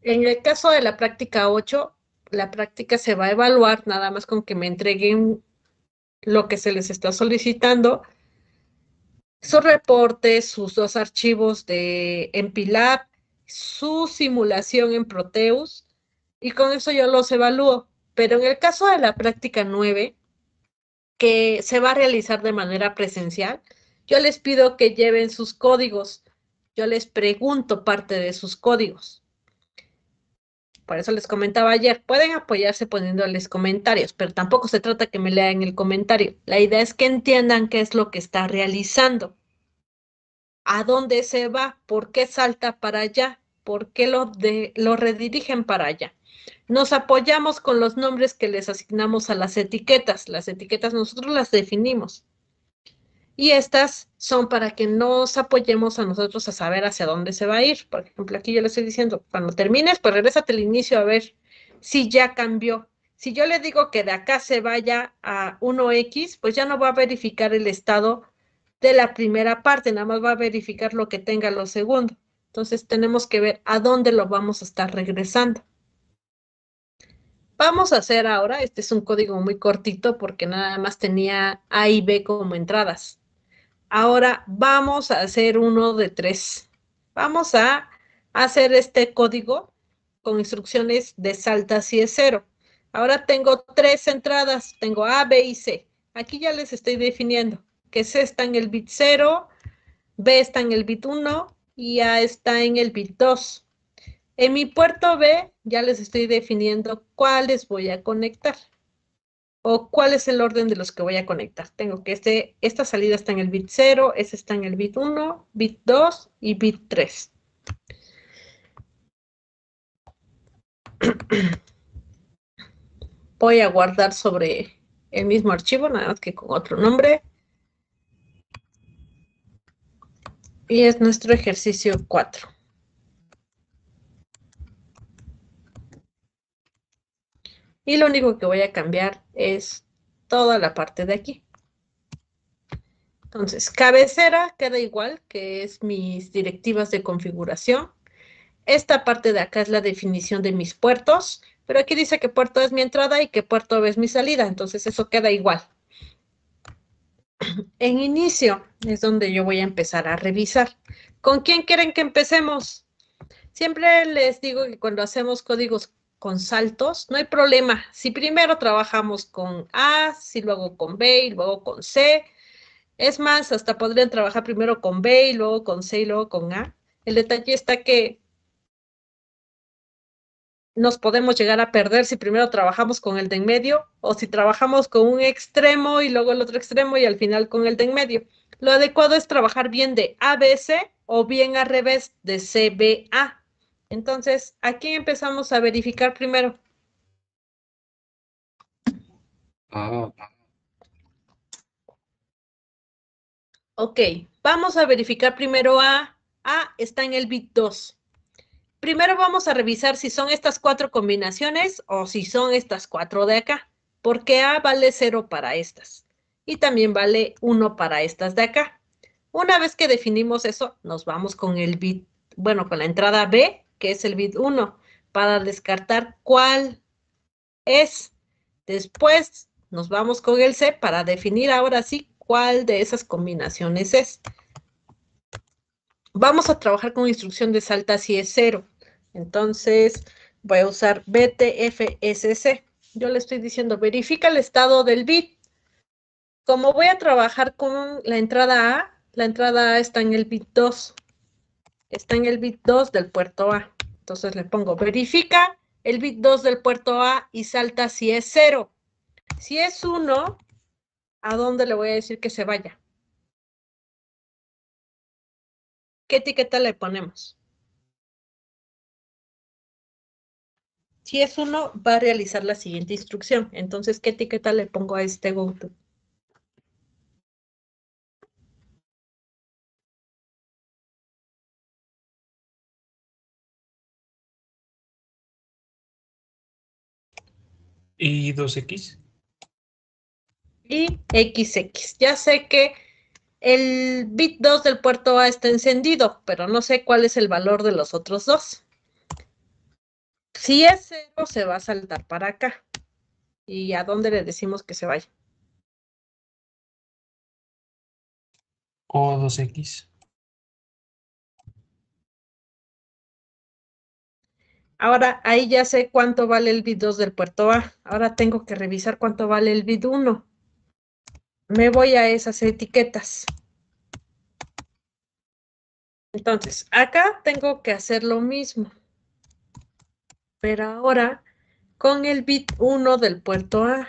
En el caso de la práctica 8, la práctica se va a evaluar nada más con que me entreguen lo que se les está solicitando, su reporte, sus 2 archivos de MPLAB, su simulación en Proteus, y con eso yo los evalúo. Pero en el caso de la práctica 9, que se va a realizar de manera presencial, yo les pido que lleven sus códigos. Yo les pregunto parte de sus códigos. Por eso les comentaba ayer, pueden apoyarse poniéndoles comentarios, pero tampoco se trata que me lean el comentario. La idea es que entiendan qué es lo que está realizando, a dónde se va, por qué salta para allá, por qué lo redirigen para allá. Nos apoyamos con los nombres que les asignamos a las etiquetas. Las etiquetas nosotros las definimos. Y estas son para que nos apoyemos a nosotros a saber hacia dónde se va a ir. Por ejemplo, aquí yo le estoy diciendo, cuando termines, pues regrésate al inicio a ver si ya cambió. Si yo le digo que de acá se vaya a 1X, pues ya no va a verificar el estado de la primera parte, nada más va a verificar lo que tenga lo segundo. Entonces tenemos que ver a dónde lo vamos a estar regresando. Vamos a hacer ahora, este es un código muy cortito porque nada más tenía A y B como entradas. Ahora vamos a hacer uno de 3. Vamos a hacer este código con instrucciones de salta si es 0. Ahora tengo 3 entradas, tengo A, B y C. Aquí ya les estoy definiendo que C está en el bit 0, B está en el bit 1 y A está en el bit 2. En mi puerto B ya les estoy definiendo cuáles voy a conectar o cuál es el orden de los que voy a conectar. Tengo que esta salida está en el bit 0, esta está en el bit 1, bit 2 y bit 3. Voy a guardar sobre el mismo archivo, nada más que con otro nombre. Y es nuestro ejercicio 4. Y lo único que voy a cambiar es toda la parte de aquí. Entonces, cabecera queda igual, que es mis directivas de configuración. Esta parte de acá es la definición de mis puertos, pero aquí dice que puerto es mi entrada y que puerto B es mi salida, entonces eso queda igual. En inicio es donde yo voy a empezar a revisar. ¿Con quién quieren que empecemos? Siempre les digo que cuando hacemos códigos con saltos, no hay problema. Si primero trabajamos con A, si luego con B y luego con C. Es más, hasta podrían trabajar primero con B y luego con C y luego con A. El detalle está que nos podemos llegar a perder si primero trabajamos con el de en medio o si trabajamos con un extremo y luego el otro extremo y al final con el de en medio. Lo adecuado es trabajar bien de ABC o bien al revés de CBA. Entonces, aquí empezamos a verificar primero. Ok, vamos a verificar primero A. A está en el bit 2. Primero vamos a revisar si son estas 4 combinaciones o si son estas 4 de acá, porque A vale 0 para estas y también vale 1 para estas de acá. Una vez que definimos eso, nos vamos con el bit, bueno, con la entrada B, que es el bit 1, para descartar cuál es. Después nos vamos con el C para definir ahora sí cuál de esas combinaciones es. Vamos a trabajar con instrucción de salta si es 0. Entonces, voy a usar BTFSC. Yo le estoy diciendo, verifica el estado del bit. Como voy a trabajar con la entrada A está en el bit 2. Está en el bit 2 del puerto A. Entonces le pongo, verifica el bit 2 del puerto A y salta si es 0. Si es 1, ¿a dónde le voy a decir que se vaya? ¿Qué etiqueta le ponemos? Si es 1, va a realizar la siguiente instrucción. Entonces, ¿qué etiqueta le pongo a este goto? Y 2X. Y XX. Ya sé que el bit 2 del puerto A está encendido, pero no sé cuál es el valor de los otros dos. Si es 0, se va a saltar para acá. ¿Y a dónde le decimos que se vaya? O 2X. Ahora, ahí ya sé cuánto vale el bit 2 del puerto A. Ahora tengo que revisar cuánto vale el bit 1. Me voy a esas etiquetas. Entonces, acá tengo que hacer lo mismo. Pero ahora con el bit 1 del puerto A.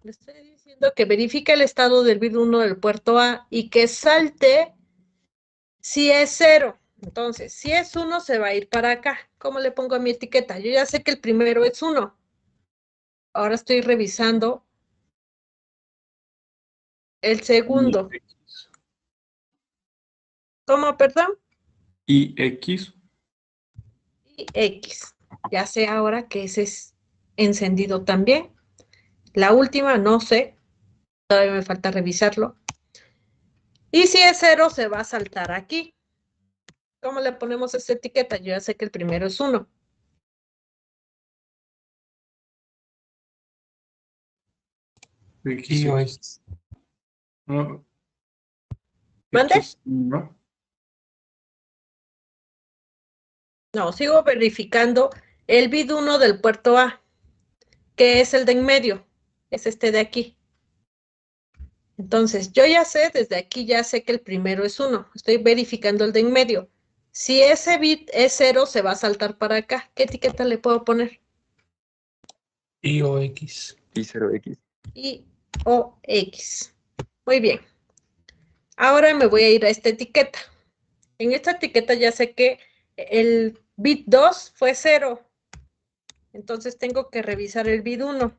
Le estoy diciendo que verifique el estado del bit 1 del puerto A y que salte si es 0. Entonces, si es 1, se va a ir para acá. ¿Cómo le pongo a mi etiqueta? Yo ya sé que el primero es 1. Ahora estoy revisando el segundo. ¿Cómo, perdón? Y X. Y X. Ya sé ahora que ese es encendido también. La última, no sé. Todavía me falta revisarlo. Y si es 0, se va a saltar aquí. ¿Cómo le ponemos esta etiqueta? Yo ya sé que el primero es 1. Y o X. No, ¿Mande? X, ¿no? No, sigo verificando el bit 1 del puerto A, que es el de en medio. Es este de aquí. Entonces, yo ya sé, desde aquí ya sé que el primero es 1. Estoy verificando el de en medio. Si ese bit es 0, se va a saltar para acá. ¿Qué etiqueta le puedo poner? Y o X. Y 0X. Y o X. Muy bien. Ahora me voy a ir a esta etiqueta. En esta etiqueta ya sé que el bit 2 fue 0. Entonces tengo que revisar el bit 1.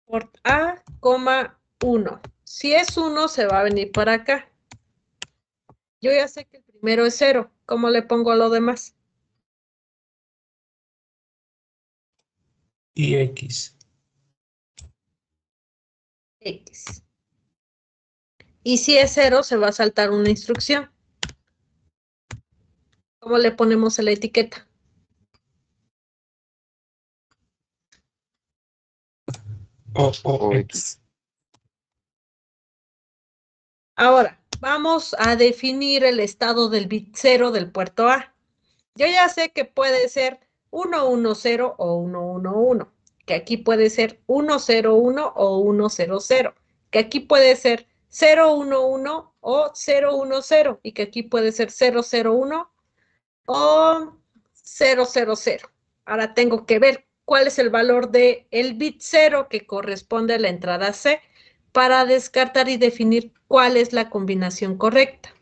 Port A, 1. Si es 1, se va a venir para acá. Yo ya sé que el primero es 0. ¿Cómo le pongo a lo demás? Y X. X. Y si es 0, se va a saltar una instrucción. ¿Cómo le ponemos a la etiqueta? O X. X. Ahora, vamos a definir el estado del bit 0 del puerto A. Yo ya sé que puede ser 110 o 111, que aquí puede ser 101 o 100, que aquí puede ser 011 o 010 y que aquí puede ser 001 o 000. Ahora tengo que ver cuál es el valor del bit 0 que corresponde a la entrada C para descartar y definir cuál es la combinación correcta.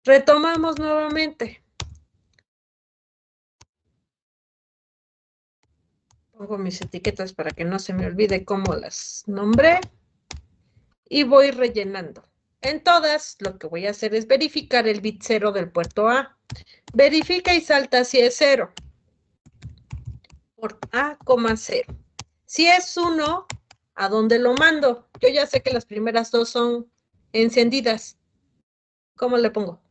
Retomamos nuevamente. Pongo mis etiquetas para que no se me olvide cómo las nombré. Y voy rellenando. En todas, lo que voy a hacer es verificar el bit 0 del puerto A. Verifica y salta si es 0. Por A, 0. Si es 1, ¿a dónde lo mando? Yo ya sé que las primeras dos son encendidas. ¿Cómo le pongo?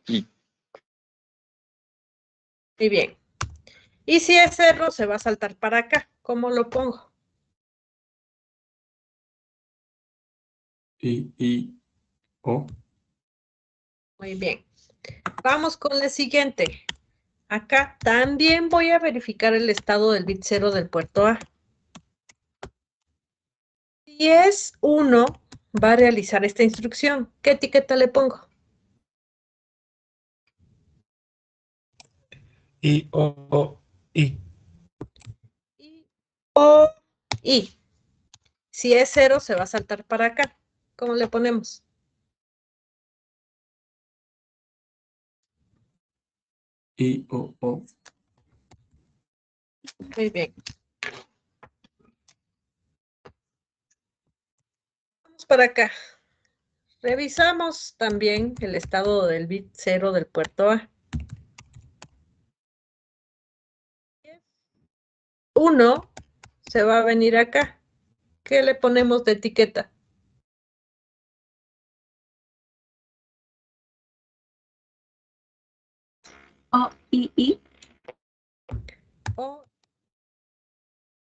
Y Muy bien. Y si es 0, se va a saltar para acá. ¿Cómo lo pongo? Y O. Muy bien. Vamos con la siguiente. Acá también voy a verificar el estado del bit 0 del puerto A. Si es 1, va a realizar esta instrucción. ¿Qué etiqueta le pongo? Y o I. Y, o, I. Si es 0, se va a saltar para acá. ¿Cómo le ponemos? Y O. Muy bien. Vamos para acá. Revisamos también el estado del bit 0 del puerto A. 1 se va a venir acá. ¿Qué le ponemos de etiqueta? O, I. O,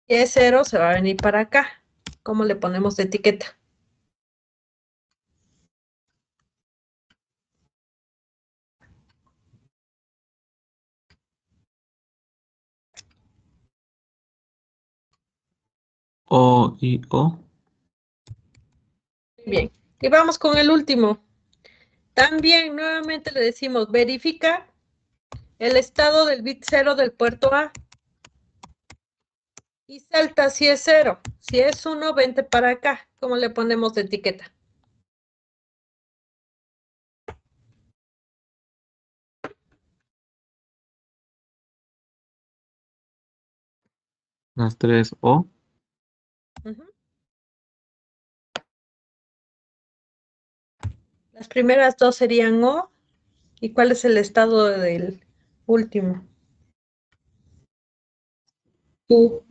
y es 0 se va a venir para acá. ¿Cómo le ponemos de etiqueta? O y O. Bien. Y vamos con el último. También nuevamente le decimos, verifica el estado del bit 0 del puerto A. Y salta si es 0. Si es 1, vente para acá. ¿Cómo le ponemos de etiqueta? Las tres O. Ujú. Las primeras dos serían O. ¿Y cuál es el estado del último? U.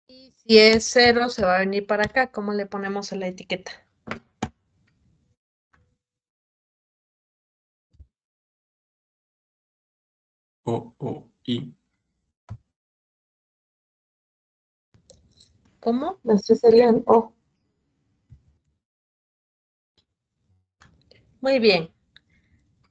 Y si es 0, se va a venir para acá. ¿Cómo le ponemos a la etiqueta? O, I. ¿Cómo? Las tres serían O. Muy bien.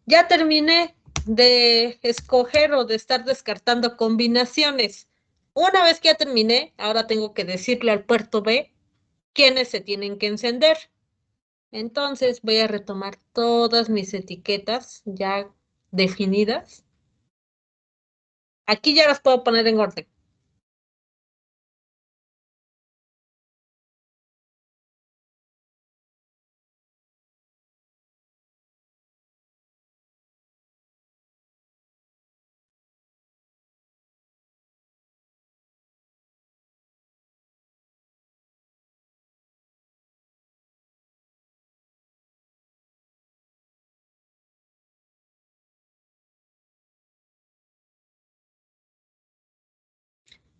Ya terminé de escoger o de estar descartando combinaciones. Una vez que ya terminé, ahora tengo que decirle al puerto B quiénes se tienen que encender. Entonces voy a retomar todas mis etiquetas ya definidas. Aquí ya las puedo poner en orden.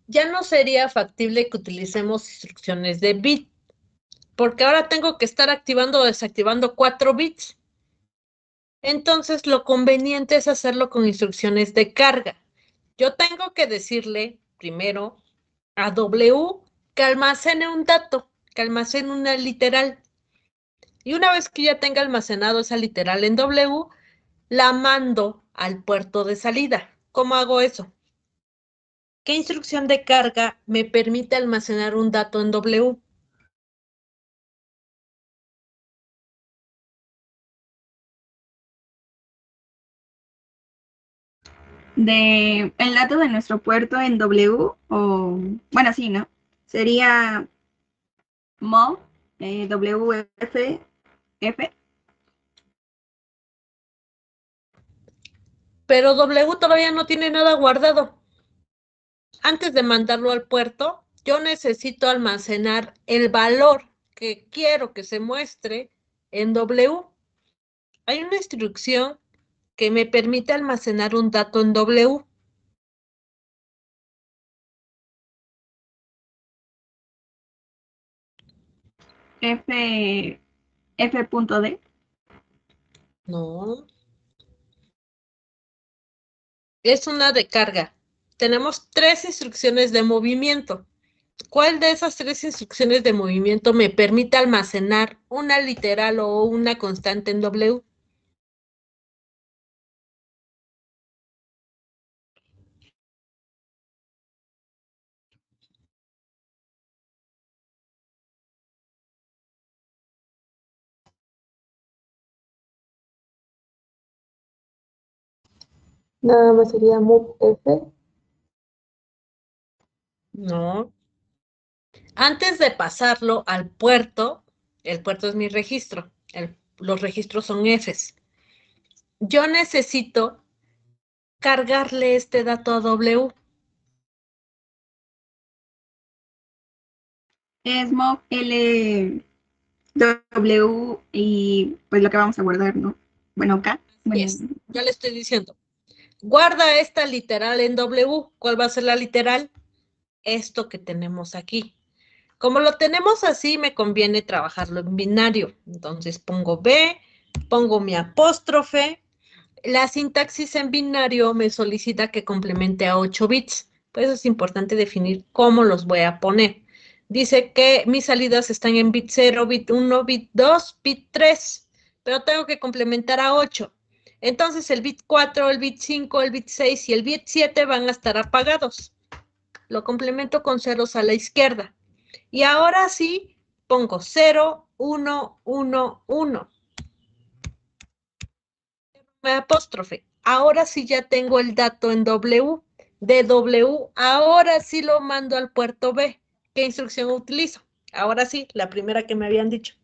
Ya no sería factible que utilicemos instrucciones de bit, porque ahora tengo que estar activando o desactivando 4 bits. Entonces, lo conveniente es hacerlo con instrucciones de carga. Yo tengo que decirle primero a W que almacene un dato, que almacene una literal. Y una vez que ya tenga almacenado esa literal en W, la mando al puerto de salida. ¿Cómo hago eso? ¿Qué instrucción de carga me permite almacenar un dato en W? El dato de nuestro puerto en W, o bueno, sí, ¿no? Sería mo WF F. Pero W todavía no tiene nada guardado. Antes de mandarlo al puerto, yo necesito almacenar el valor que quiero que se muestre en W. Hay una instrucción que me permite almacenar un dato en W. F.D. No, es una de carga. Tenemos 3 instrucciones de movimiento. ¿Cuál de esas 3 instrucciones de movimiento me permite almacenar una literal o una constante en W? Nada más sería move F. No. Antes de pasarlo al puerto, el puerto es mi registro, los registros son Fs. Yo necesito cargarle este dato a W. es MOV L W y pues lo que vamos a guardar, ¿no? Bueno, K. Bueno, Yes, ya le estoy diciendo. Guarda esta literal en W. ¿Cuál va a ser la literal? Esto que tenemos aquí. Como lo tenemos así, me conviene trabajarlo en binario. Entonces pongo B, pongo mi apóstrofe. La sintaxis en binario me solicita que complemente a 8 bits. Por eso es importante definir cómo los voy a poner. Dice que mis salidas están en bit 0, bit 1, bit 2, bit 3, pero tengo que complementar a 8. Entonces el bit 4, el bit 5, el bit 6 y el bit 7 van a estar apagados. Lo complemento con ceros a la izquierda. Y ahora sí, pongo 0, 1, 1, 1. Apóstrofe. Ahora sí ya tengo el dato en W. De W, ahora sí lo mando al puerto B. ¿Qué instrucción utilizo? Ahora sí, la primera que me habían dicho.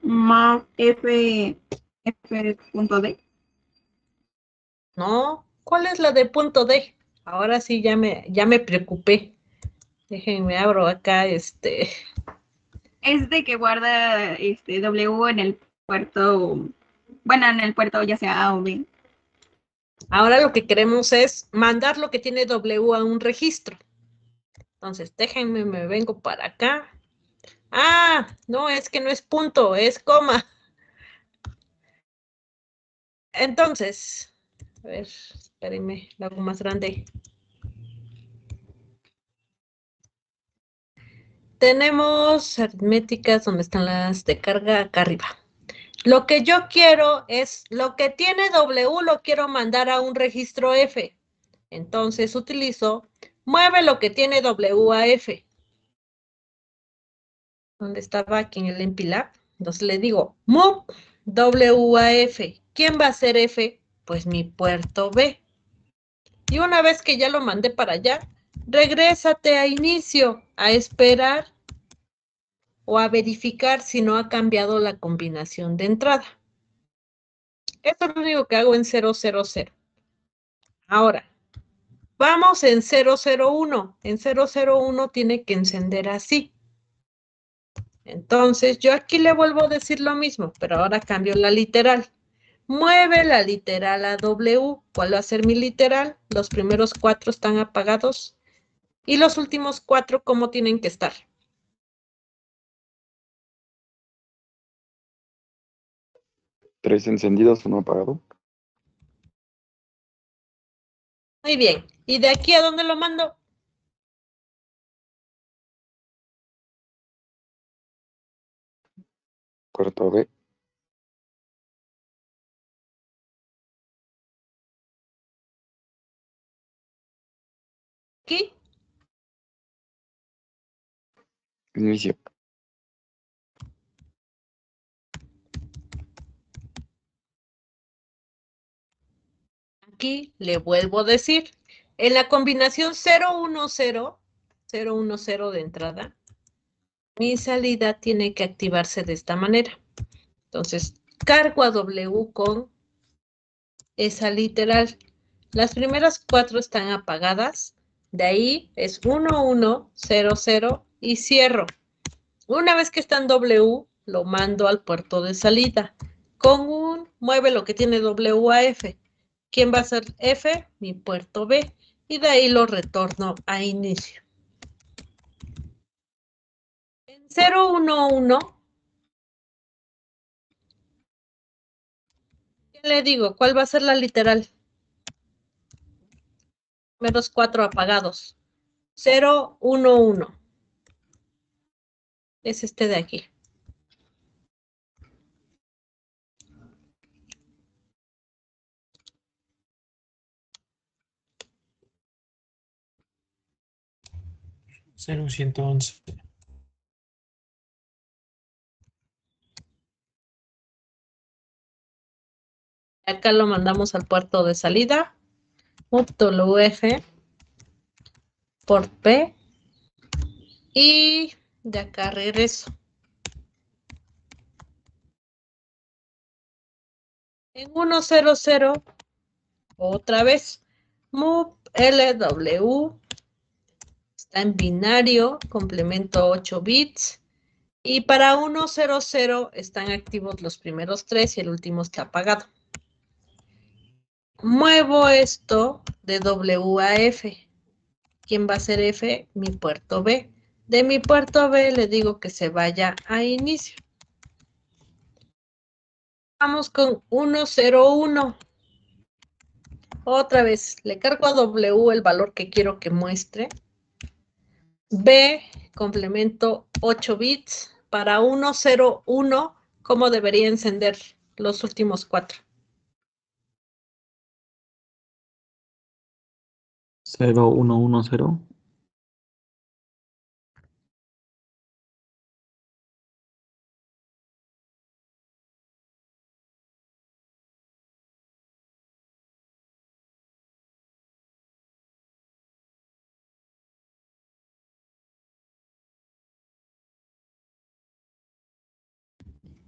MOV F.D. No, ¿cuál es la de punto D? Ahora sí ya me preocupé. Déjenme abro acá Es de que guarda W en el puerto, bueno, en el puerto ya sea A o B. Ahora lo que queremos es mandar lo que tiene W a un registro. Entonces, déjenme, me vengo para acá. Ah, no, es que no es punto, es coma. Entonces, a ver, espérenme, lo hago más grande. Tenemos aritméticas donde están las de carga acá arriba. Lo que yo quiero es, lo que tiene W lo quiero mandar a un registro F. Entonces utilizo, mueve lo que tiene W a F. ¿Dónde estaba? Aquí en el empilab. Entonces le digo, move W a F. ¿Quién va a ser F? Pues mi puerto B. Y una vez que ya lo mandé para allá, regrésate a inicio, a esperar o a verificar si no ha cambiado la combinación de entrada. Esto es lo único que hago en 000. Ahora, vamos en 001. En 001 tiene que encender así. Entonces, yo aquí le vuelvo a decir lo mismo, pero ahora cambio la literal. Mueve la literal a W. ¿Cuál va a ser mi literal? Los primeros 4 están apagados. Y los últimos 4, ¿cómo tienen que estar? ¿Tres encendidos, uno apagado? Muy bien. ¿Y de aquí a dónde lo mando? Puerto B. Aquí. Inicio. Aquí le vuelvo a decir. En la combinación 010 de entrada, mi salida tiene que activarse de esta manera. Entonces, cargo a W con esa literal. Las primeras 4 están apagadas. De ahí es 1100 y cierro. Una vez que está en W, lo mando al puerto de salida. Con un mueve lo que tiene W a F. ¿Quién va a ser F? Mi puerto B. Y de ahí lo retorno a inicio. En 011, ¿qué le digo? ¿Cuál va a ser la literal? Primeros 4 apagados. 011. Es este de aquí. Cero 111. Acá lo mandamos al puerto de salida. WF. Port P. Y de acá regreso. En 100, otra vez, move LW, está en binario, complemento 8 bits. Y para 100 están activos los primeros 3 y el último está apagado. Muevo esto de W a F. ¿Quién va a ser F? Mi puerto B. De mi puerto B le digo que se vaya a inicio. Vamos con 101. Otra vez, le cargo a W el valor que quiero que muestre. B, complemento 8 bits. Para 101, ¿cómo debería encender los últimos 4? 0110.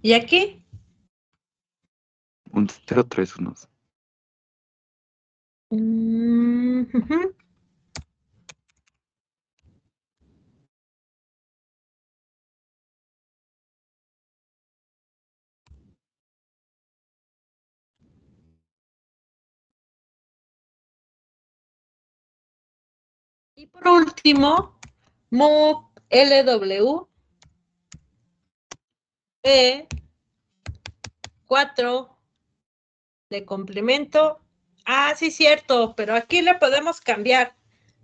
¿Y aquí? Un 031. Ujú. Y por último, move LW B4 de complemento. Ah, sí, cierto, pero aquí le podemos cambiar,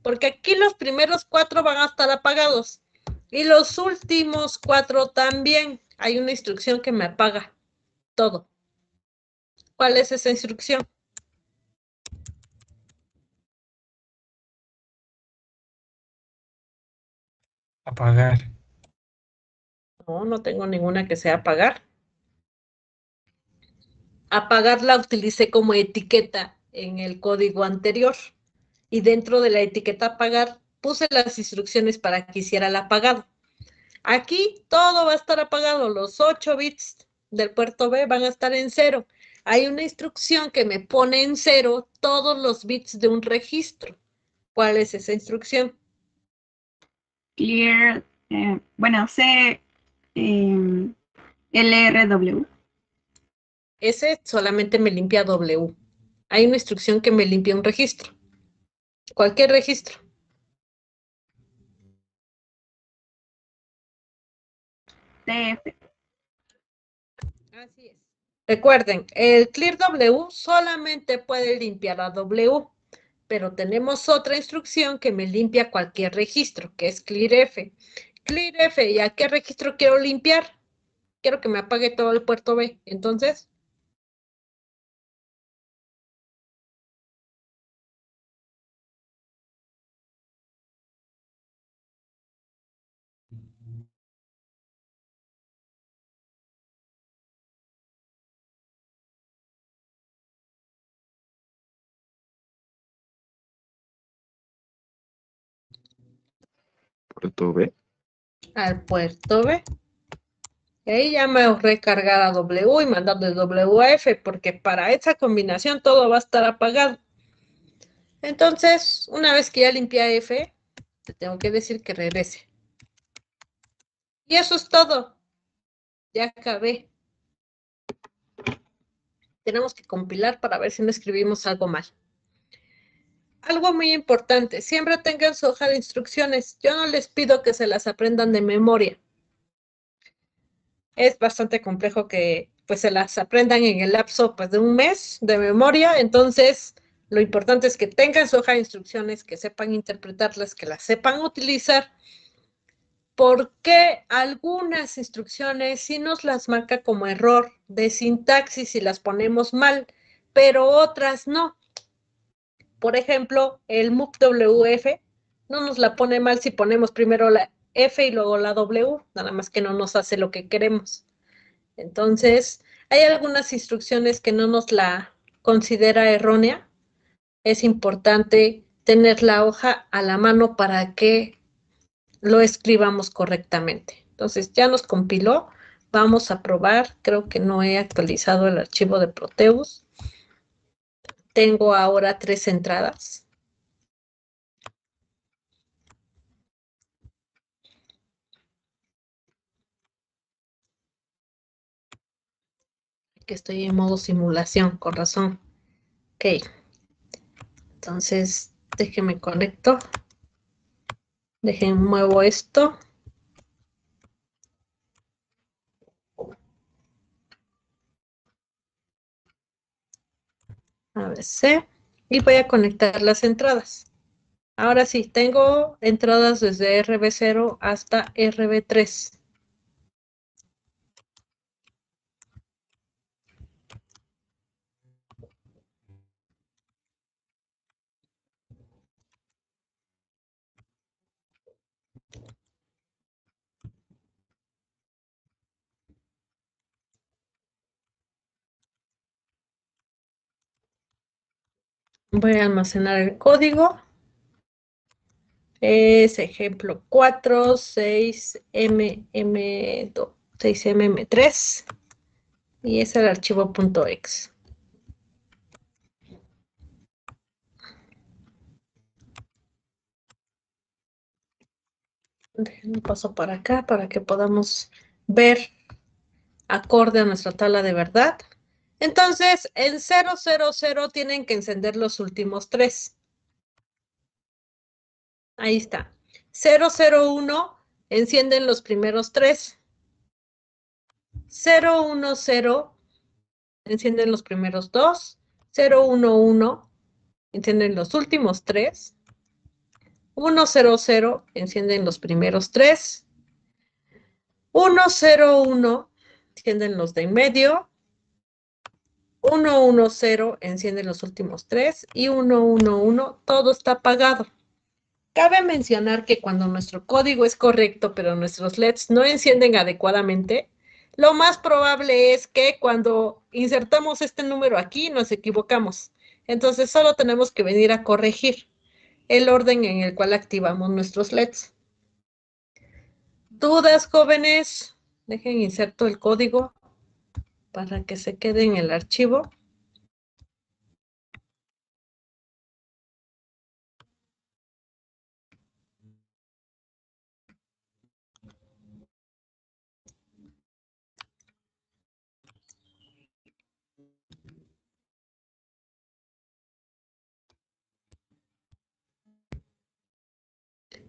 porque aquí los primeros 4 van a estar apagados y los últimos 4 también. Hay una instrucción que me apaga todo. ¿Cuál es esa instrucción? Apagar. No, no tengo ninguna que sea apagar. Apagar la utilicé como etiqueta en el código anterior. Y dentro de la etiqueta apagar puse las instrucciones para que hiciera el apagado. Aquí todo va a estar apagado. Los 8 bits del puerto B van a estar en 0. Hay una instrucción que me pone en 0 todos los bits de un registro. ¿Cuál es esa instrucción? Clear, bueno, C, LRW. Ese solamente me limpia W. Hay una instrucción que me limpia un registro. Cualquier registro. TF. Así es. Recuerden, el clear W solamente puede limpiar a W, pero tenemos otra instrucción que me limpia cualquier registro, que es clear F. Clear F, ¿y a qué registro quiero limpiar? Quiero que me apague todo el puerto B. Entonces, Puerto B. al puerto B. Y ahí ya me ahorré cargar a W y mandar de W a F, porque para esa combinación todo va a estar apagado. Entonces, una vez que ya limpié a F, te tengo que decir que regrese. Y eso es todo. Ya acabé. Tenemos que compilar para ver si no escribimos algo mal. Algo muy importante, siempre tengan su hoja de instrucciones. Yo no les pido que se las aprendan de memoria. Es bastante complejo que pues se las aprendan en el lapso pues, de un mes de memoria. Entonces, lo importante es que tengan su hoja de instrucciones, que sepan interpretarlas, que las sepan utilizar. Porque algunas instrucciones sí nos las marca como error de sintaxis y las ponemos mal, pero otras no. Por ejemplo, el MUPWF no nos la pone mal si ponemos primero la F y luego la W, nada más que no nos hace lo que queremos. Entonces, hay algunas instrucciones que no nos la considera errónea. Es importante tener la hoja a la mano para que lo escribamos correctamente. Entonces, ya nos compiló. Vamos a probar. Creo que no he actualizado el archivo de Proteus. Tengo ahora 3 entradas. Que estoy en modo simulación, con razón. Ok. Entonces, déjenme conecto. Muevo esto. ABC. Y voy a conectar las entradas. Ahora sí, tengo entradas desde RB0 hasta RB3. Voy a almacenar el código. Es ejemplo 4, 6mm2, 6mm3 y es el archivo .exe. Déjenme paso para acá para que podamos ver acorde a nuestra tabla de verdad. Entonces, en 000 tienen que encender los últimos 3. Ahí está. 001 encienden los primeros 3. 010 encienden los primeros 2. 011 encienden los últimos 3. 100 encienden los primeros 3. 101 encienden los de en medio. 110 encienden los últimos 3 y 111 todo está apagado. Cabe mencionar que cuando nuestro código es correcto, pero nuestros LEDs no encienden adecuadamente, lo más probable es que cuando insertamos este número aquí nos equivocamos. Entonces solo tenemos que venir a corregir el orden en el cual activamos nuestros LEDs. ¿Dudas, jóvenes? Dejen inserto el código para que se quede en el archivo.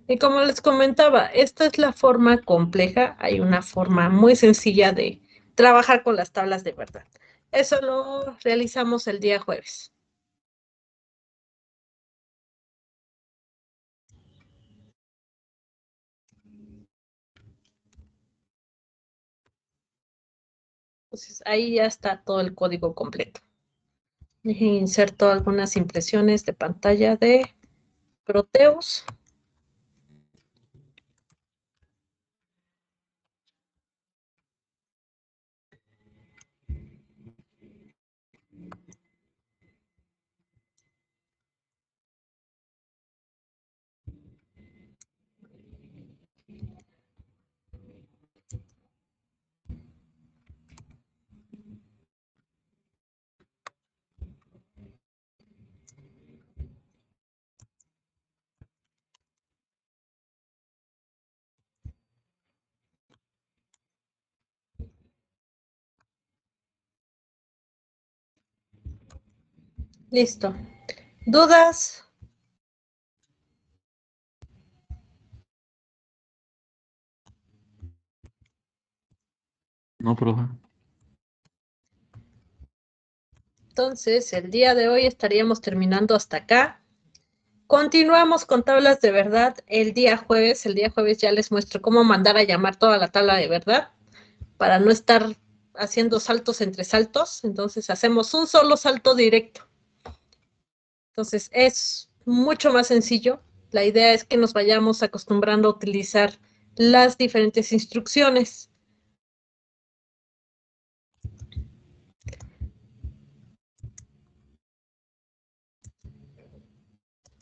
Y como les comentaba, esta es la forma compleja. Hay una forma muy sencilla de trabajar con las tablas de verdad. Eso lo realizamos el día jueves. Entonces, ahí ya está todo el código completo. Dejen inserto algunas impresiones de pantalla de Proteus. Listo. ¿Dudas? No, profe. Entonces, el día de hoy estaríamos terminando hasta acá. Continuamos con tablas de verdad el día jueves. El día jueves ya les muestro cómo mandar a llamar toda la tabla de verdad para no estar haciendo saltos entre saltos. Entonces, hacemos un solo salto directo. Entonces, es mucho más sencillo. La idea es que nos vayamos acostumbrando a utilizar las diferentes instrucciones.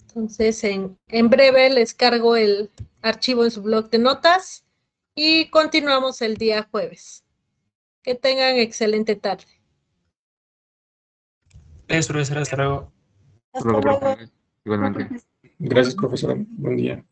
Entonces, en breve les cargo el archivo en su blog de notas y continuamos el día jueves. Que tengan excelente tarde. Eso, hasta luego. Hasta luego. Igualmente. Gracias, profesora. Buen día.